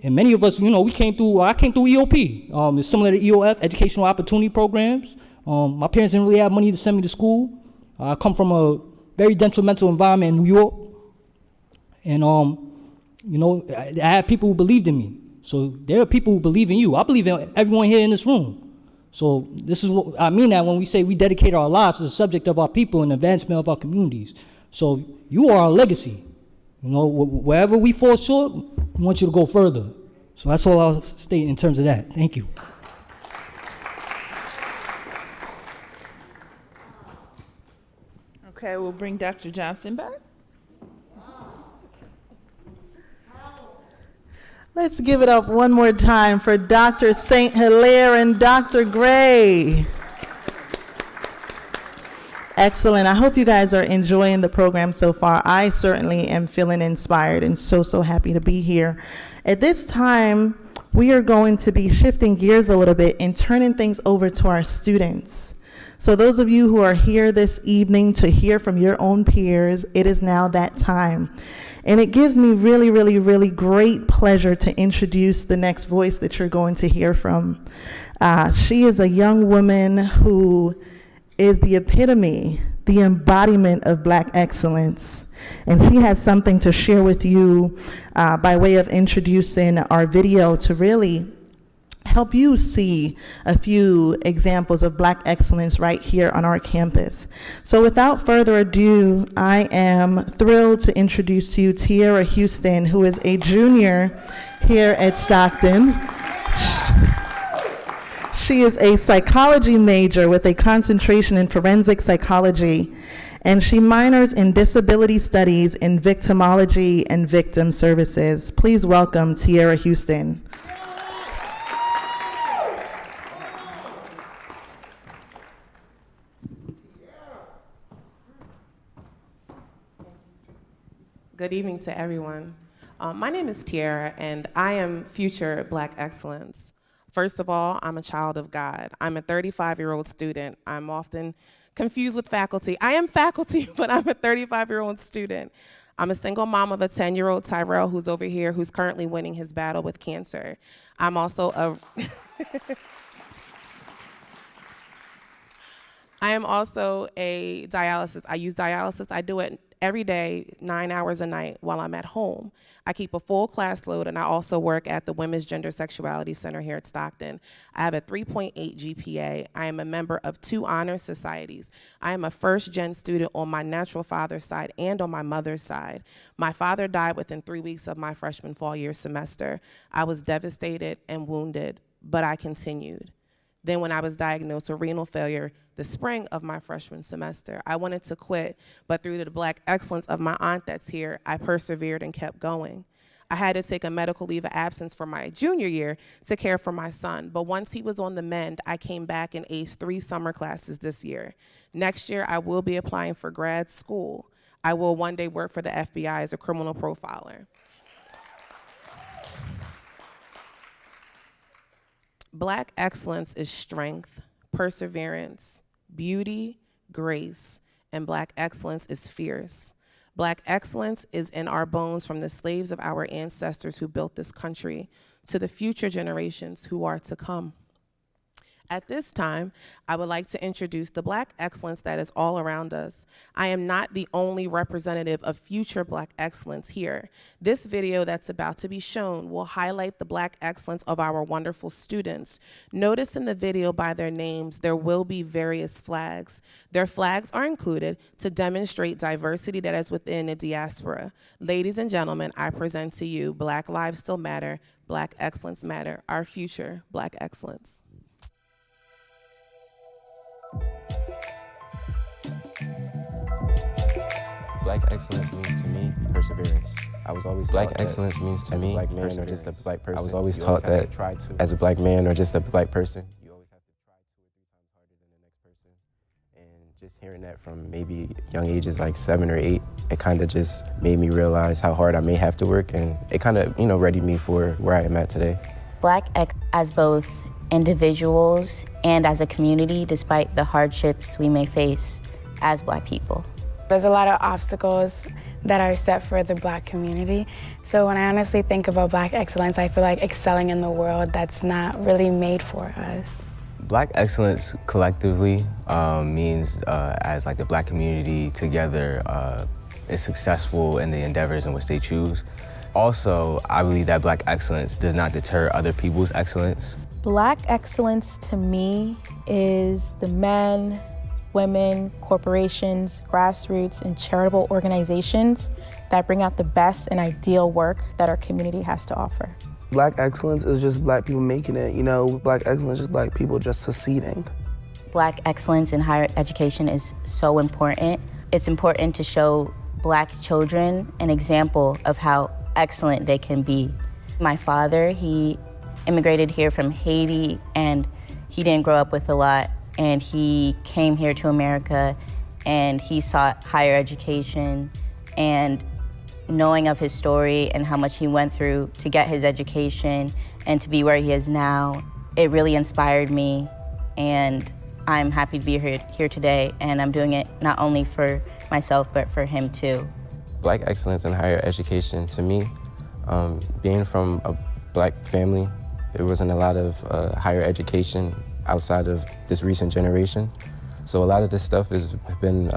And many of us, I came through EOP. It's similar to EOF, Educational Opportunity Programs. My parents didn't really have money to send me to school. I come from a very detrimental environment in New York. And, I had people who believed in me. So there are people who believe in you. I believe in everyone here in this room. So this is what I mean that when we say we dedicate our lives to the subject of our people and the advancement of our communities. So you are our legacy. Wherever we fall short, we want you to go further. So that's all I'll state in terms of that. Thank you. Okay, we'll bring Dr. Johnson back. Let's give it up one more time for Dr. St. Hilaire and Dr. Gray. Excellent. I hope you guys are enjoying the program so far. I certainly am feeling inspired and so happy to be here. At this time, we are going to be shifting gears a little bit and turning things over to our students. So those of you who are here this evening to hear from your own peers, it is now that time. And it gives me really great pleasure to introduce the next voice that you're going to hear from. She is a young woman who is the epitome, the embodiment of Black excellence. And she has something to share with you by way of introducing our video to really help you see a few examples of Black excellence right here on our campus. So without further ado, I am thrilled to introduce to you Tiara Houston, who is a junior here at Stockton. She is a psychology major with a concentration in forensic psychology, and she minors in disability studies in victimology and victim services. Please welcome Tiara Houston. Good evening to everyone. My name is Tiara, and I am future Black excellence. First of all, I'm a child of God. I'm a 35-year-old student. I'm often confused with faculty. I am faculty, but I'm a 35-year-old student. I'm a single mom of a 10-year-old Tyrell who's over here, who's currently winning his battle with cancer. I'm also a I am also a dialysis. I use dialysis. I do it every day, 9 hours a night while I'm at home. I keep a full class load, and I also work at the Women's Gender Sexuality Center here at Stockton. I have a 3.8 GPA. I am a member of 2 honor societies. I am a first-gen student on my natural father's side and on my mother's side. My father died within 3 weeks of my freshman fall year semester. I was devastated and wounded, but I continued. Then when I was diagnosed with renal failure the spring of my freshman semester, I wanted to quit, but through the Black excellence of my aunt that's here, I persevered and kept going. I had to take a medical leave of absence for my junior year to care for my son. But once he was on the mend, I came back and aced 3 summer classes this year. Next year, I will be applying for grad school. I will one day work for the FBI as a criminal profiler. Black excellence is strength, perseverance, beauty, grace, and Black excellence is fierce. Black excellence is in our bones, from the slaves of our ancestors who built this country to the future generations who are to come. At this time, I would like to introduce the Black excellence that is all around us. I am not the only representative of future Black excellence here. This video that's about to be shown will highlight the Black excellence of our wonderful students. Notice in the video by their names, there will be various flags. Their flags are included to demonstrate diversity that is within the diaspora. Ladies and gentlemen, I present to you Black Lives Still Matter, Black Excellence Matter, our future Black excellence. Black excellence means to me perseverance. I was always taught Black excellence means to me Black man or just a Black person. I was always taught that as a Black man or just a Black person, you always have to try 2 or 3 times harder than the next person. And just hearing that from maybe young ages like 7 or 8, it kind of just made me realize how hard I may have to work, and it kind of, readied me for where I am at today. Black as both individuals and as a community, despite the hardships we may face as Black people. There's a lot of obstacles that are set for the Black community. So when I honestly think about Black excellence, I feel like excelling in the world that's not really made for us. Black excellence collectively means as like the Black community together is successful in the endeavors in which they choose. Also, I believe that Black excellence does not deter other people's excellence. Black excellence to me is the men, women, corporations, grassroots, and charitable organizations that bring out the best and ideal work that our community has to offer. Black excellence is just Black people making it, Black excellence is Black people just succeeding. Black excellence in higher education is so important. It's important to show Black children an example of how excellent they can be. My father, he immigrated here from Haiti, and he didn't grow up with a lot. And he came here to America, and he sought higher education. And knowing of his story and how much he went through to get his education and to be where he is now, it really inspired me. And I'm happy to be here today, and I'm doing it not only for myself, but for him too. Black excellence in higher education, to me, being from a Black family, there wasn't a lot of higher education outside of this recent generation. So a lot of this stuff has been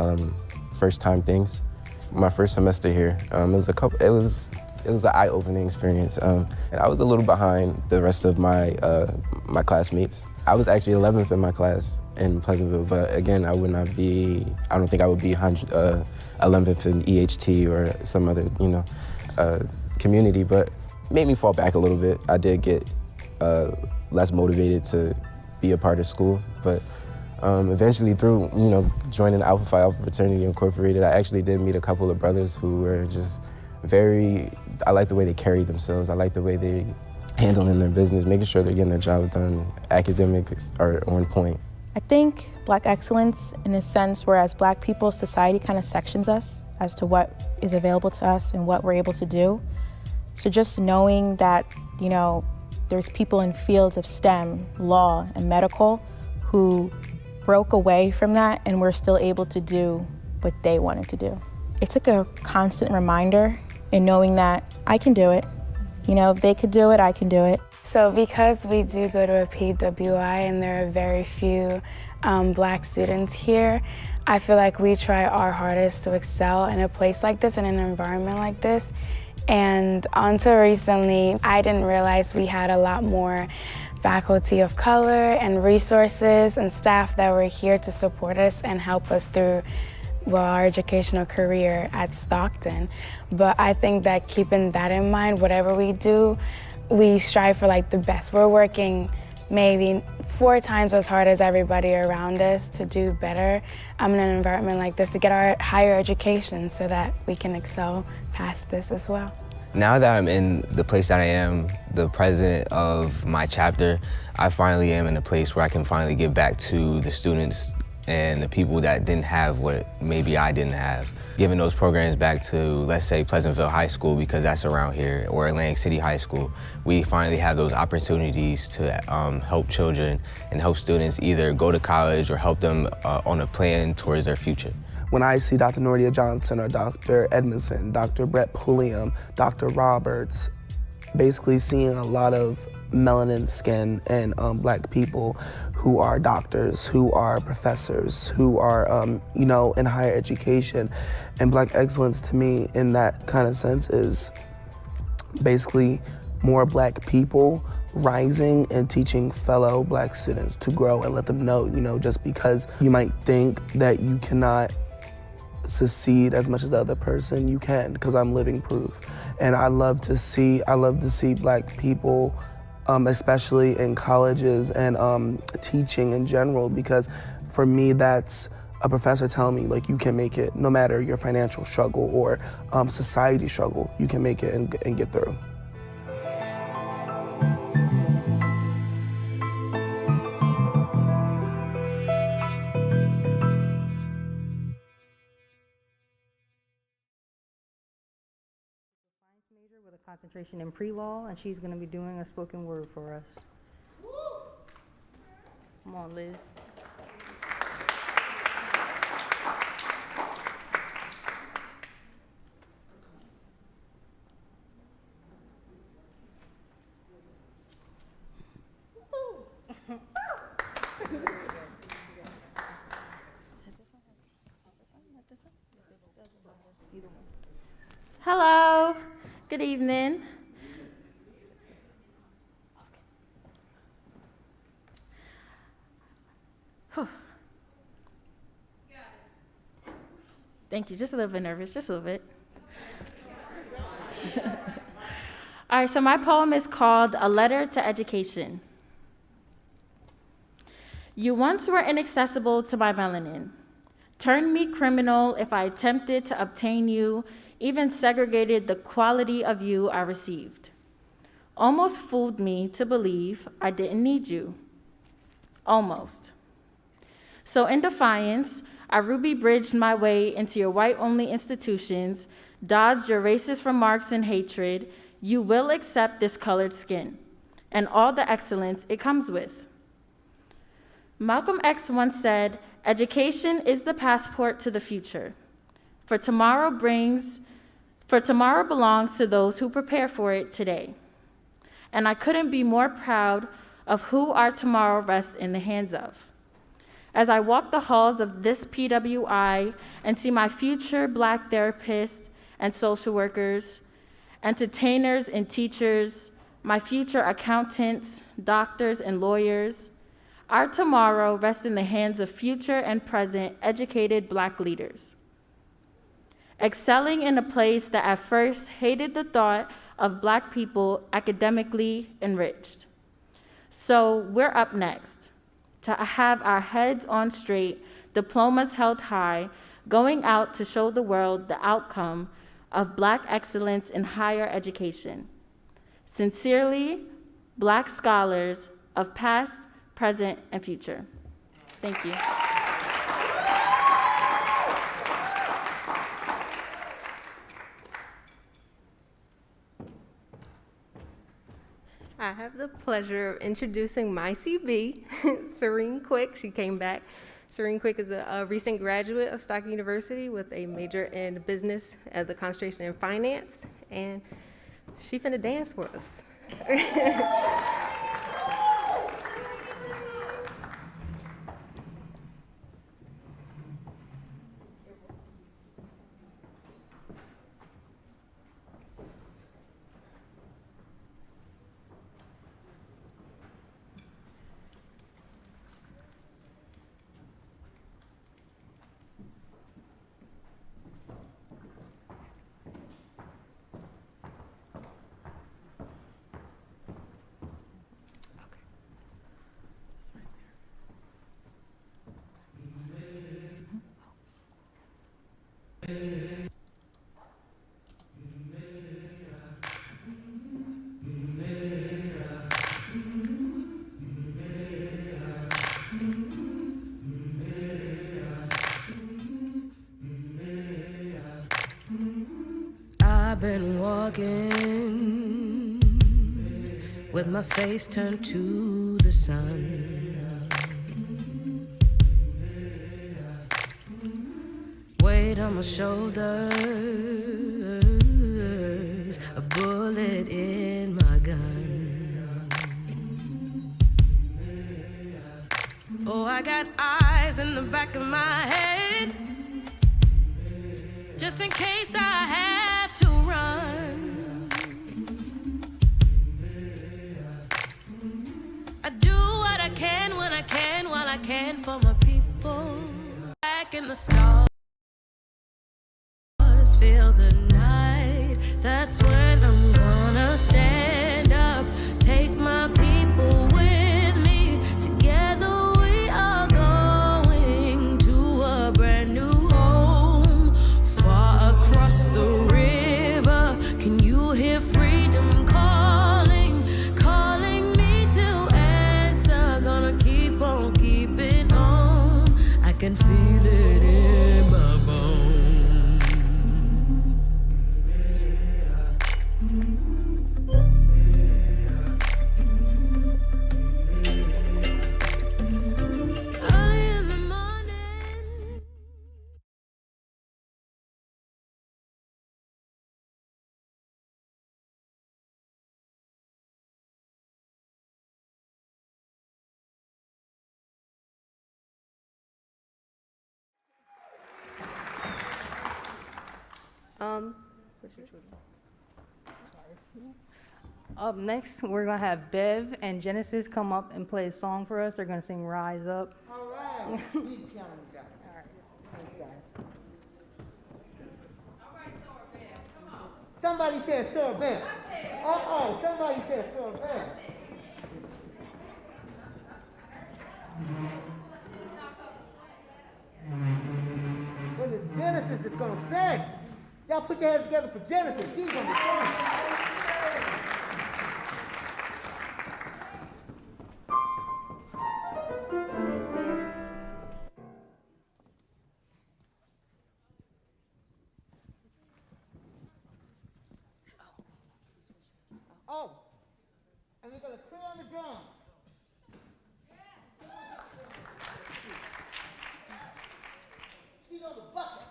first-time things. My first semester here, it was an eye-opening experience, and I was a little behind the rest of my my classmates. I was actually 11th in my class in Pleasantville, but again, I don't think I would be 11th in EHT or some other, community, but made me fall back a little bit. I did get less motivated to be a part of school, but eventually through, joining Alpha Phi Alpha Fraternity Incorporated, I actually did meet a couple of brothers who were just I like the way they carry themselves. I like the way they handling their business, making sure they're getting their job done. Academics are on point. I think Black excellence, in a sense, where as Black people, society kind of sections us as to what is available to us and what we're able to do. So just knowing that, there's people in fields of STEM, law, and medical who broke away from that and were still able to do what they wanted to do. It took a constant reminder in knowing that I can do it. If they could do it, I can do it. So because we do go to a PWI and there are very few Black students here, I feel like we try our hardest to excel in a place like this, in an environment like this. And until recently, I didn't realize we had a lot more faculty of color and resources and staff that were here to support us and help us through our educational career at Stockton. But I think that keeping that in mind, whatever we do, we strive for the best. We're working maybe 4 times as hard as everybody around us to do better in an environment like this, to get our higher education so that we can excel past this as well. Now that I'm in the place that I am, the president of my chapter, I finally am in a place where I can finally give back to the students and the people that didn't have what maybe I didn't have. Giving those programs back to, let's say, Pleasantville High School, because that's around here, or Atlantic City High School. We finally have those opportunities to help children and help students either go to college or help them on a plan towards their future. When I see Dr. Nordia Johnson or Dr. Edmondson, Dr. Brett Pulliam, Dr. Roberts, basically seeing a lot of melanin skin and black people who are doctors, who are professors, who are, in higher education. And black excellence to me in that kind of sense is basically more black people rising and teaching fellow black students to grow and let them know, just because you might think that you cannot succeed as much as the other person, you can, because I'm living proof. And I love to see black people, especially in colleges and teaching in general, because for me that's a professor telling me, like, you can make it no matter your financial struggle or society struggle, you can make it and get through. Major with a concentration in pre-law, and she's going to be doing a spoken word for us. Come on, Liz. Hello, good evening. Thank you, just a little bit nervous, just a little bit. All right, so my poem is called A Letter to Education. You once were inaccessible to my melanin, turned me criminal if I attempted to obtain you, even segregated the quality of you I received. Almost fooled me to believe I didn't need you. Almost. So in defiance, I ruby bridged my way into your white-only institutions, dodged your racist remarks and hatred. You will accept this colored skin and all the excellence it comes with. Malcolm X once said, education is the passport to the future. For tomorrow belongs to those who prepare for it today. And I couldn't be more proud of who our tomorrow rests in the hands of. As I walk the halls of this PWI and see my future Black therapists and social workers, entertainers and teachers, my future accountants, doctors and lawyers, our tomorrow rests in the hands of future and present educated Black leaders. Excelling in a place that at first hated the thought of Black people academically enriched. So we're up next to have our heads on straight, diplomas held high, going out to show the world the outcome of Black excellence in higher education. Sincerely, Black scholars of past, present, and future. Thank you. I have the pleasure of introducing my CB, Serene Quick. She came back. Serene Quick is a recent graduate of Stockton University with a major in business at the concentration in finance, and she finna dance for us. I've been walking with my face turned to the sun. Weight on my shoulders, a bullet in my gun. Oh, I got eyes in the back of my head, just in case I have to run. I do what I can when I can, while I can for my people. Back in the stars, feel the night. That's when I'm gonna stand up, take my people with me. Together we are going to a brand new home, far across the river. Can you hear freedom calling, calling me to answer? Gonna keep on keeping on. I can feel it in my bones. Up next, we're gonna have Bev and Genesis come up and play a song for us. They're gonna sing "Rise Up." All right. We count them down. All right. Thanks, guys. All right, Sir Bev. Come on. Somebody said Sir Bev. Uh-oh. Somebody said Sir Bev. Well, it's Genesis that's gonna sing. Y'all put your hands together for Genesis. She's gonna sing. Oh, and we're gonna clear on the drums. She's on the bucket.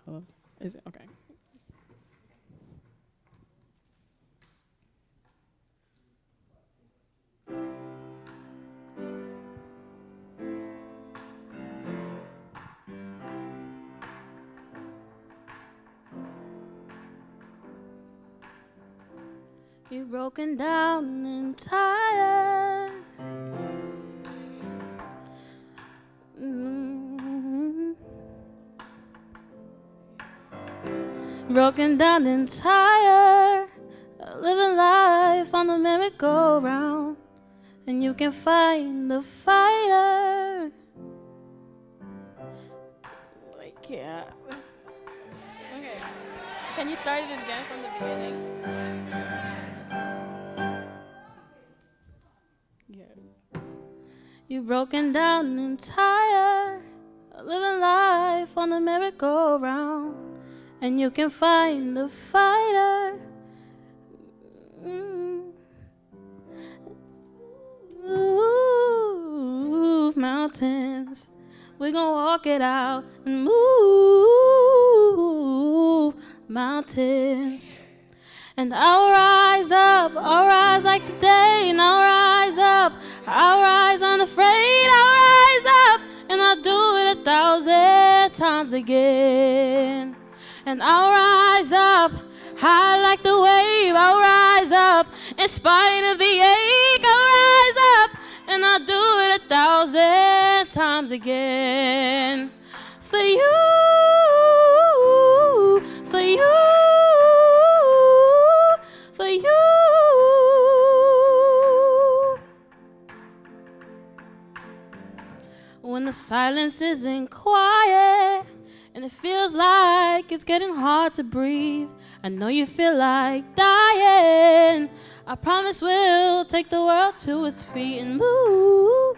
Hello. Is it okay? You're broken down and tired. Broken down and tired, living life on the merry-go-round, and you can find the fighter. I can't. Okay. Can you start it again from the beginning? You're broken down and tired, living life on the merry-go-round, and you can find the fighter. Move mountains, we're gonna walk it out and move mountains. And I'll rise like the day, and I'll rise up, I'll rise unafraid, I'll rise up, and I'll do it 1,000 times again. And I'll rise up, high like the wave, I'll rise up, in spite of the ache, I'll rise up, and I'll do it 1,000 times again. For you, for you, for you. When the silence isn't quiet and it feels like it's getting hard to breathe, I know you feel like dying. I promise we'll take the world to its feet and move,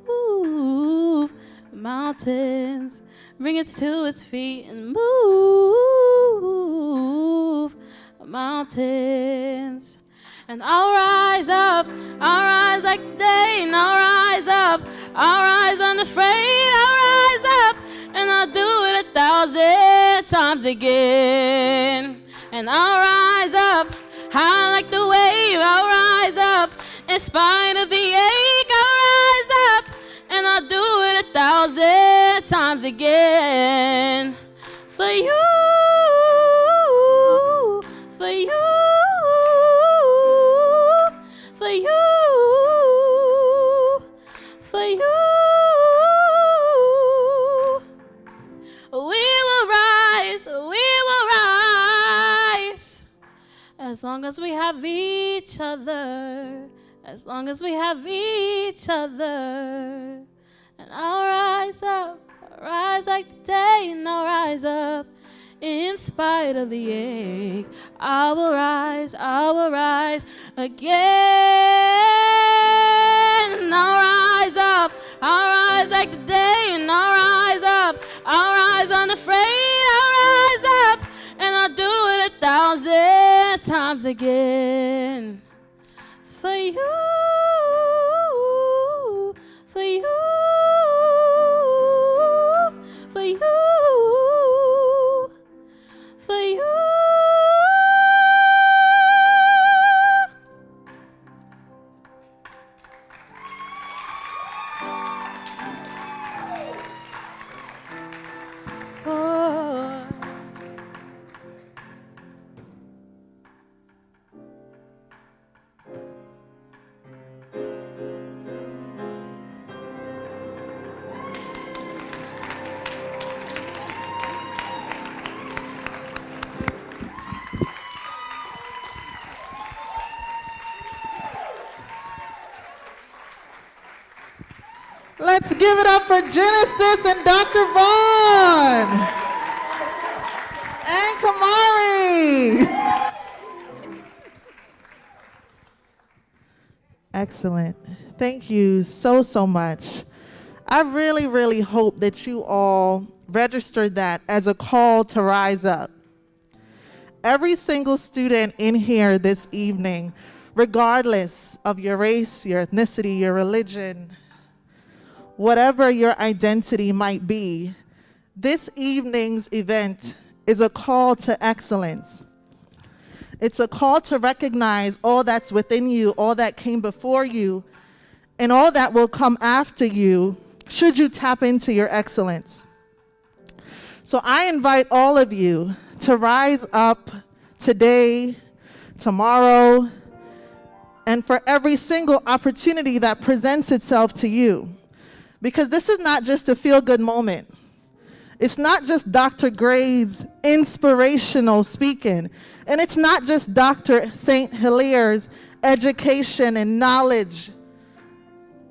move mountains, bring it to its feet and move mountains. And I'll rise like the day, and I'll rise up, I'll rise unafraid, I'll rise up, and I'll do it 1,000 times again. And I'll rise up, high like the wave, I'll rise up, in spite of the ache, I'll rise up, and I'll do it 1,000 times again. For you, for you, for you, for you. We will rise, as long as we have each other, as long as we have each other. And I'll rise up, I'll rise like the day, and I'll rise up, in spite of the ache. I will rise again. And I'll rise up, I'll rise like the day, and I'll rise up, I'll rise unafraid, I'll rise up, and I'll do it 1,000 times again. For you, for you, for you, for you. Oh. Let's give it up for Genesis and Dr. Vaughn and Kamari. Excellent. Thank you so much. I really hope that you all registered that as a call to rise up. Every single student in here this evening, regardless of your race, your ethnicity, your religion, whatever your identity might be, this evening's event is a call to excellence. It's a call to recognize all that's within you, all that came before you, and all that will come after you, should you tap into your excellence. So I invite all of you to rise up today, tomorrow, and for every single opportunity that presents itself to you. Because this is not just a feel-good moment. It's not just Dr. Gray's inspirational speaking. And it's not just Dr. St. Hilaire's education and knowledge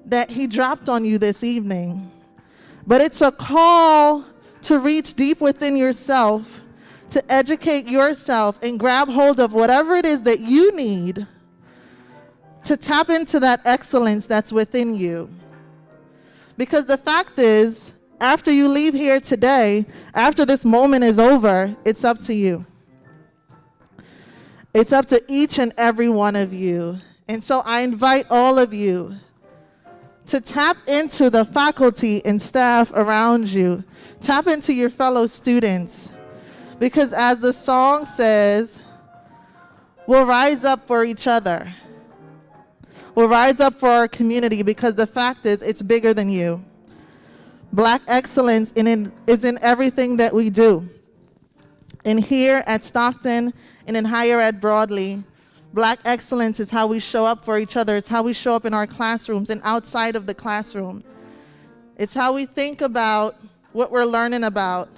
that he dropped on you this evening. But it's a call to reach deep within yourself, to educate yourself and grab hold of whatever it is that you need to tap into that excellence that's within you. Because the fact is, after you leave here today, after this moment is over, it's up to you. It's up to each and every one of you. And so I invite all of you to tap into the faculty and staff around you. Tap into your fellow students. Because as the song says, we'll rise up for each other. We'll rise up for our community, because the fact is, it's bigger than you. Black excellence is in everything that we do. And here at Stockton and in higher ed broadly, Black excellence is how we show up for each other. It's how we show up in our classrooms and outside of the classroom. It's how we think about what we're learning about.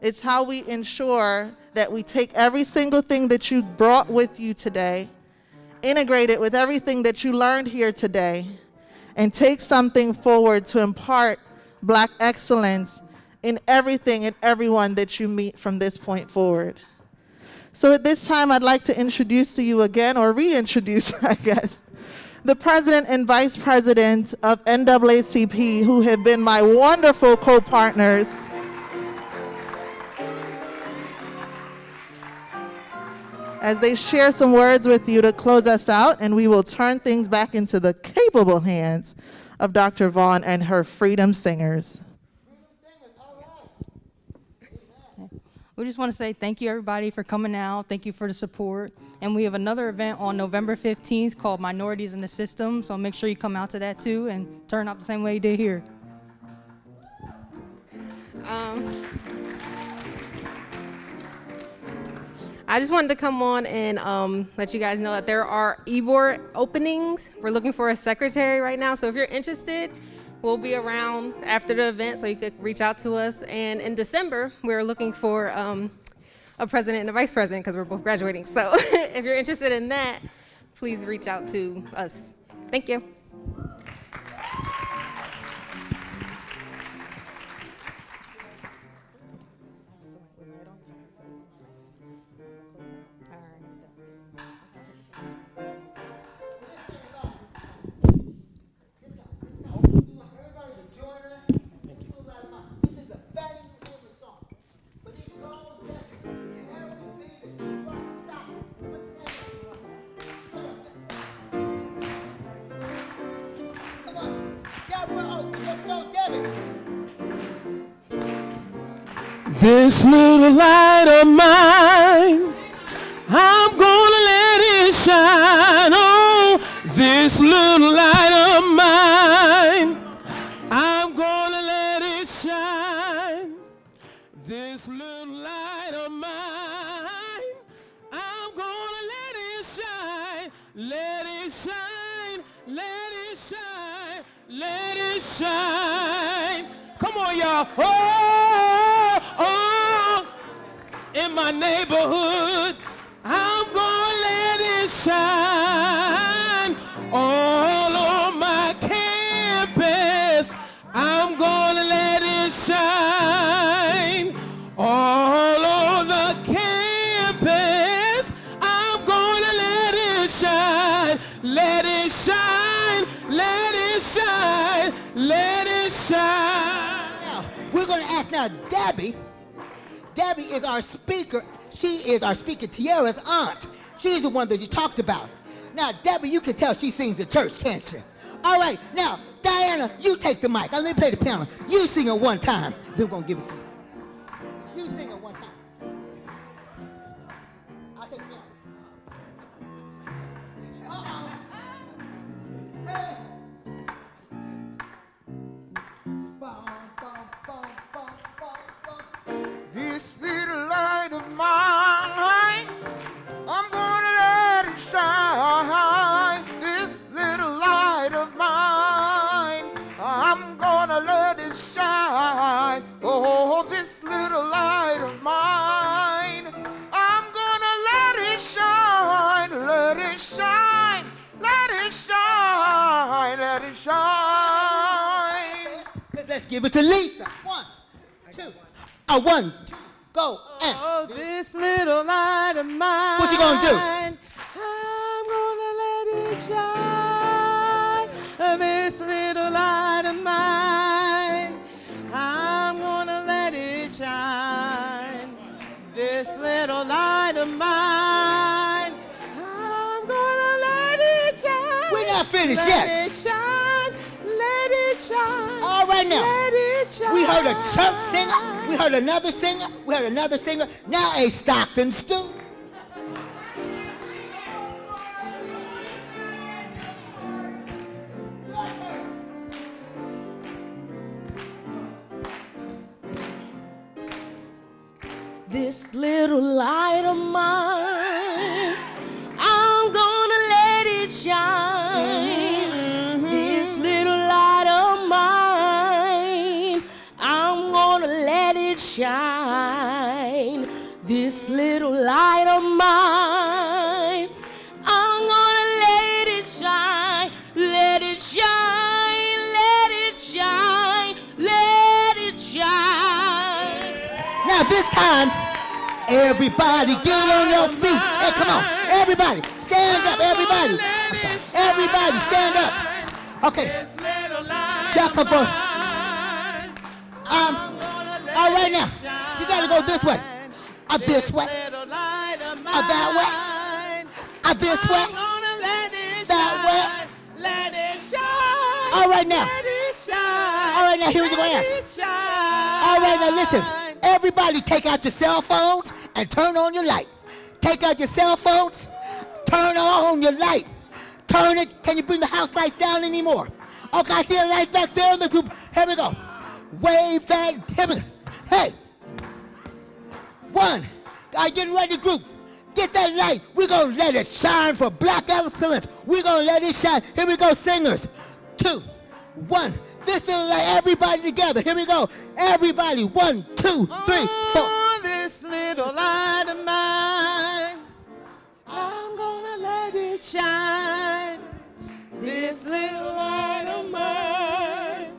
It's how we ensure that we take every single thing that you brought with you today, integrate it with everything that you learned here today, and take something forward to impart Black excellence in everything and everyone that you meet from this point forward. So at this time, I'd like to introduce to you again, or reintroduce, I guess, the president and vice president of NAACP, who have been my wonderful co-partners. As they share some words with you to close us out, and we will turn things back into the capable hands of Dr. Vaughn and her Freedom Singers. We just want to say thank you, everybody, for coming out. Thank you for the support. And we have another event on November 15th called Minorities in the System, so make sure you come out to that, too, and turn out the same way you did here. I just wanted to come on and let you guys know that there are e-board openings. We're looking for a secretary right now, so if you're interested, we'll be around after the event, so you could reach out to us. And in December, we're looking for a president and a vice president because we're both graduating. So if you're interested in that, please reach out to us. Thank you. This little light of mine, I'm gonna let it shine. Oh, this little light of mine, I'm gonna let it shine. This little light of mine, I'm gonna let it shine. Let it shine, let it shine, let it shine. Come on, y'all. In my neighborhood, I'm gonna let it shine. All on my campus, I'm gonna let it shine. All on the campus, I'm gonna let it shine. Let it shine, let it shine, let it shine. Now, we're gonna ask now Debbie. Debbie is our speaker. She is our speaker, Tiara's aunt. She's the one that you talked about. Now, Debbie, you can tell she sings at church, can't you? All right, now, Diana, you take the mic. Let me play the piano. You sing it one time, then we're gonna give it to you. You sing it one time. I'll take the piano. Hey. This little light of mine, I'm gonna let it shine. This little light of mine, I'm gonna let it shine. Oh, this little light of mine, I'm gonna let it shine. Let it shine, let it shine, let it shine. Let's give it to Lisa. 1, 2. 1, 2, go, and. Oh, this little light of mine. What you gonna do? I'm gonna let it shine. This little light of mine. I'm gonna let it shine. This little light of mine. I'm gonna let it shine. We're not finished let yet. Let it shine. Let it shine. All right now. Let it shine. We heard a church singer. We heard another singer. We heard another singer. Now a Stockton student. This little light of mine, I'm gonna let it shine. This little light of mine, I'm gonna let it shine. This little light of mine, I'm gonna let it shine. Let it shine, let it shine, let it shine. Now this time, everybody get on your feet. Hey, come on. Everybody, stand up, everybody. Everybody stand up. Okay. Y'all come forward. All right now. You gotta go this way. This way. That way. This way. That way. All right now. All right now, here's what I'm gonna ask. All right now, listen. Everybody take out your cell phones and turn on your light. Take out your cell phones, turn on your light. Turn it. Can you bring the house lights down anymore? Okay, I see the lights back there in the group. Here we go. Wave that. Here we go. Hey. One. All right, getting ready, group. Get that light. We're going to let it shine for black excellence. We're going to let it shine. Here we go, singers. 2, 1. This little light, everybody together. Here we go. Everybody. 1, 2, 3, 4. This little light of mine, I'm gonna let it shine. This little light of mine,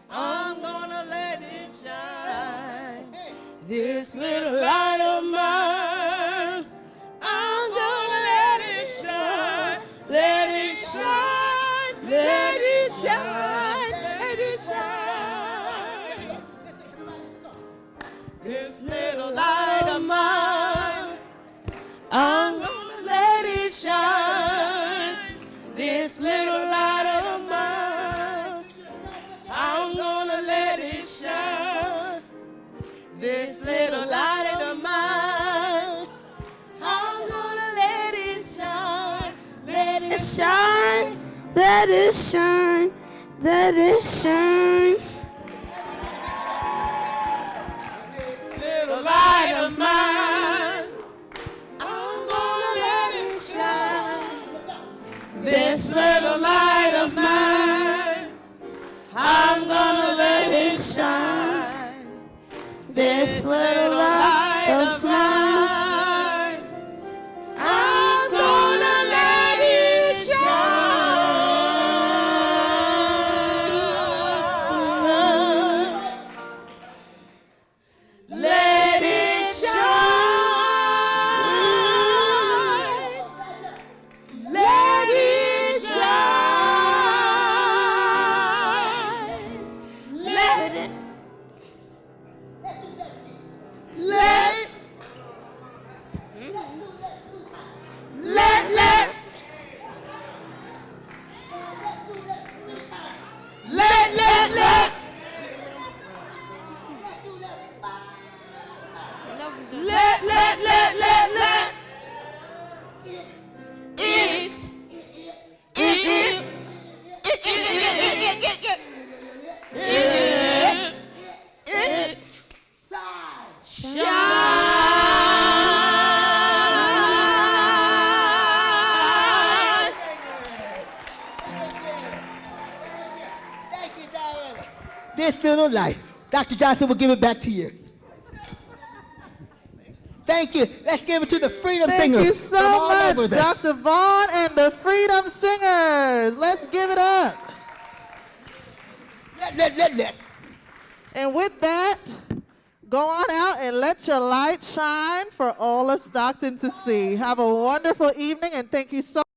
I'm gonna let it shine. This little light of mine, I'm gonna let it shine. Let it shine. Let it shine. Let it shine. This little light of mine, I'm gonna let it shine. This little light of mine, I'm gonna let it shine. This little light of mine, I'm gonna let it shine. Let it shine. Let it shine. Let it shine. Little light of mine, I'm gonna let it shine. This little light of mine, I'm gonna let it shine. This little light of mine, I'm gonna let it shine. Let it shine. Let it shine. Let it. Let. Let. Let. Let. Let. Let. Let, let, let, let, let. It. Shine. This little light. Dr. Johnson will give it back to you. Thank you. Let's give it to the Freedom Singers. Thank you so much, Dr. Vaughn and the Freedom Singers. Let's give it up. Let. And with that, go on out and let your light shine for all of Stockton to see. Have a wonderful evening, and thank you so much.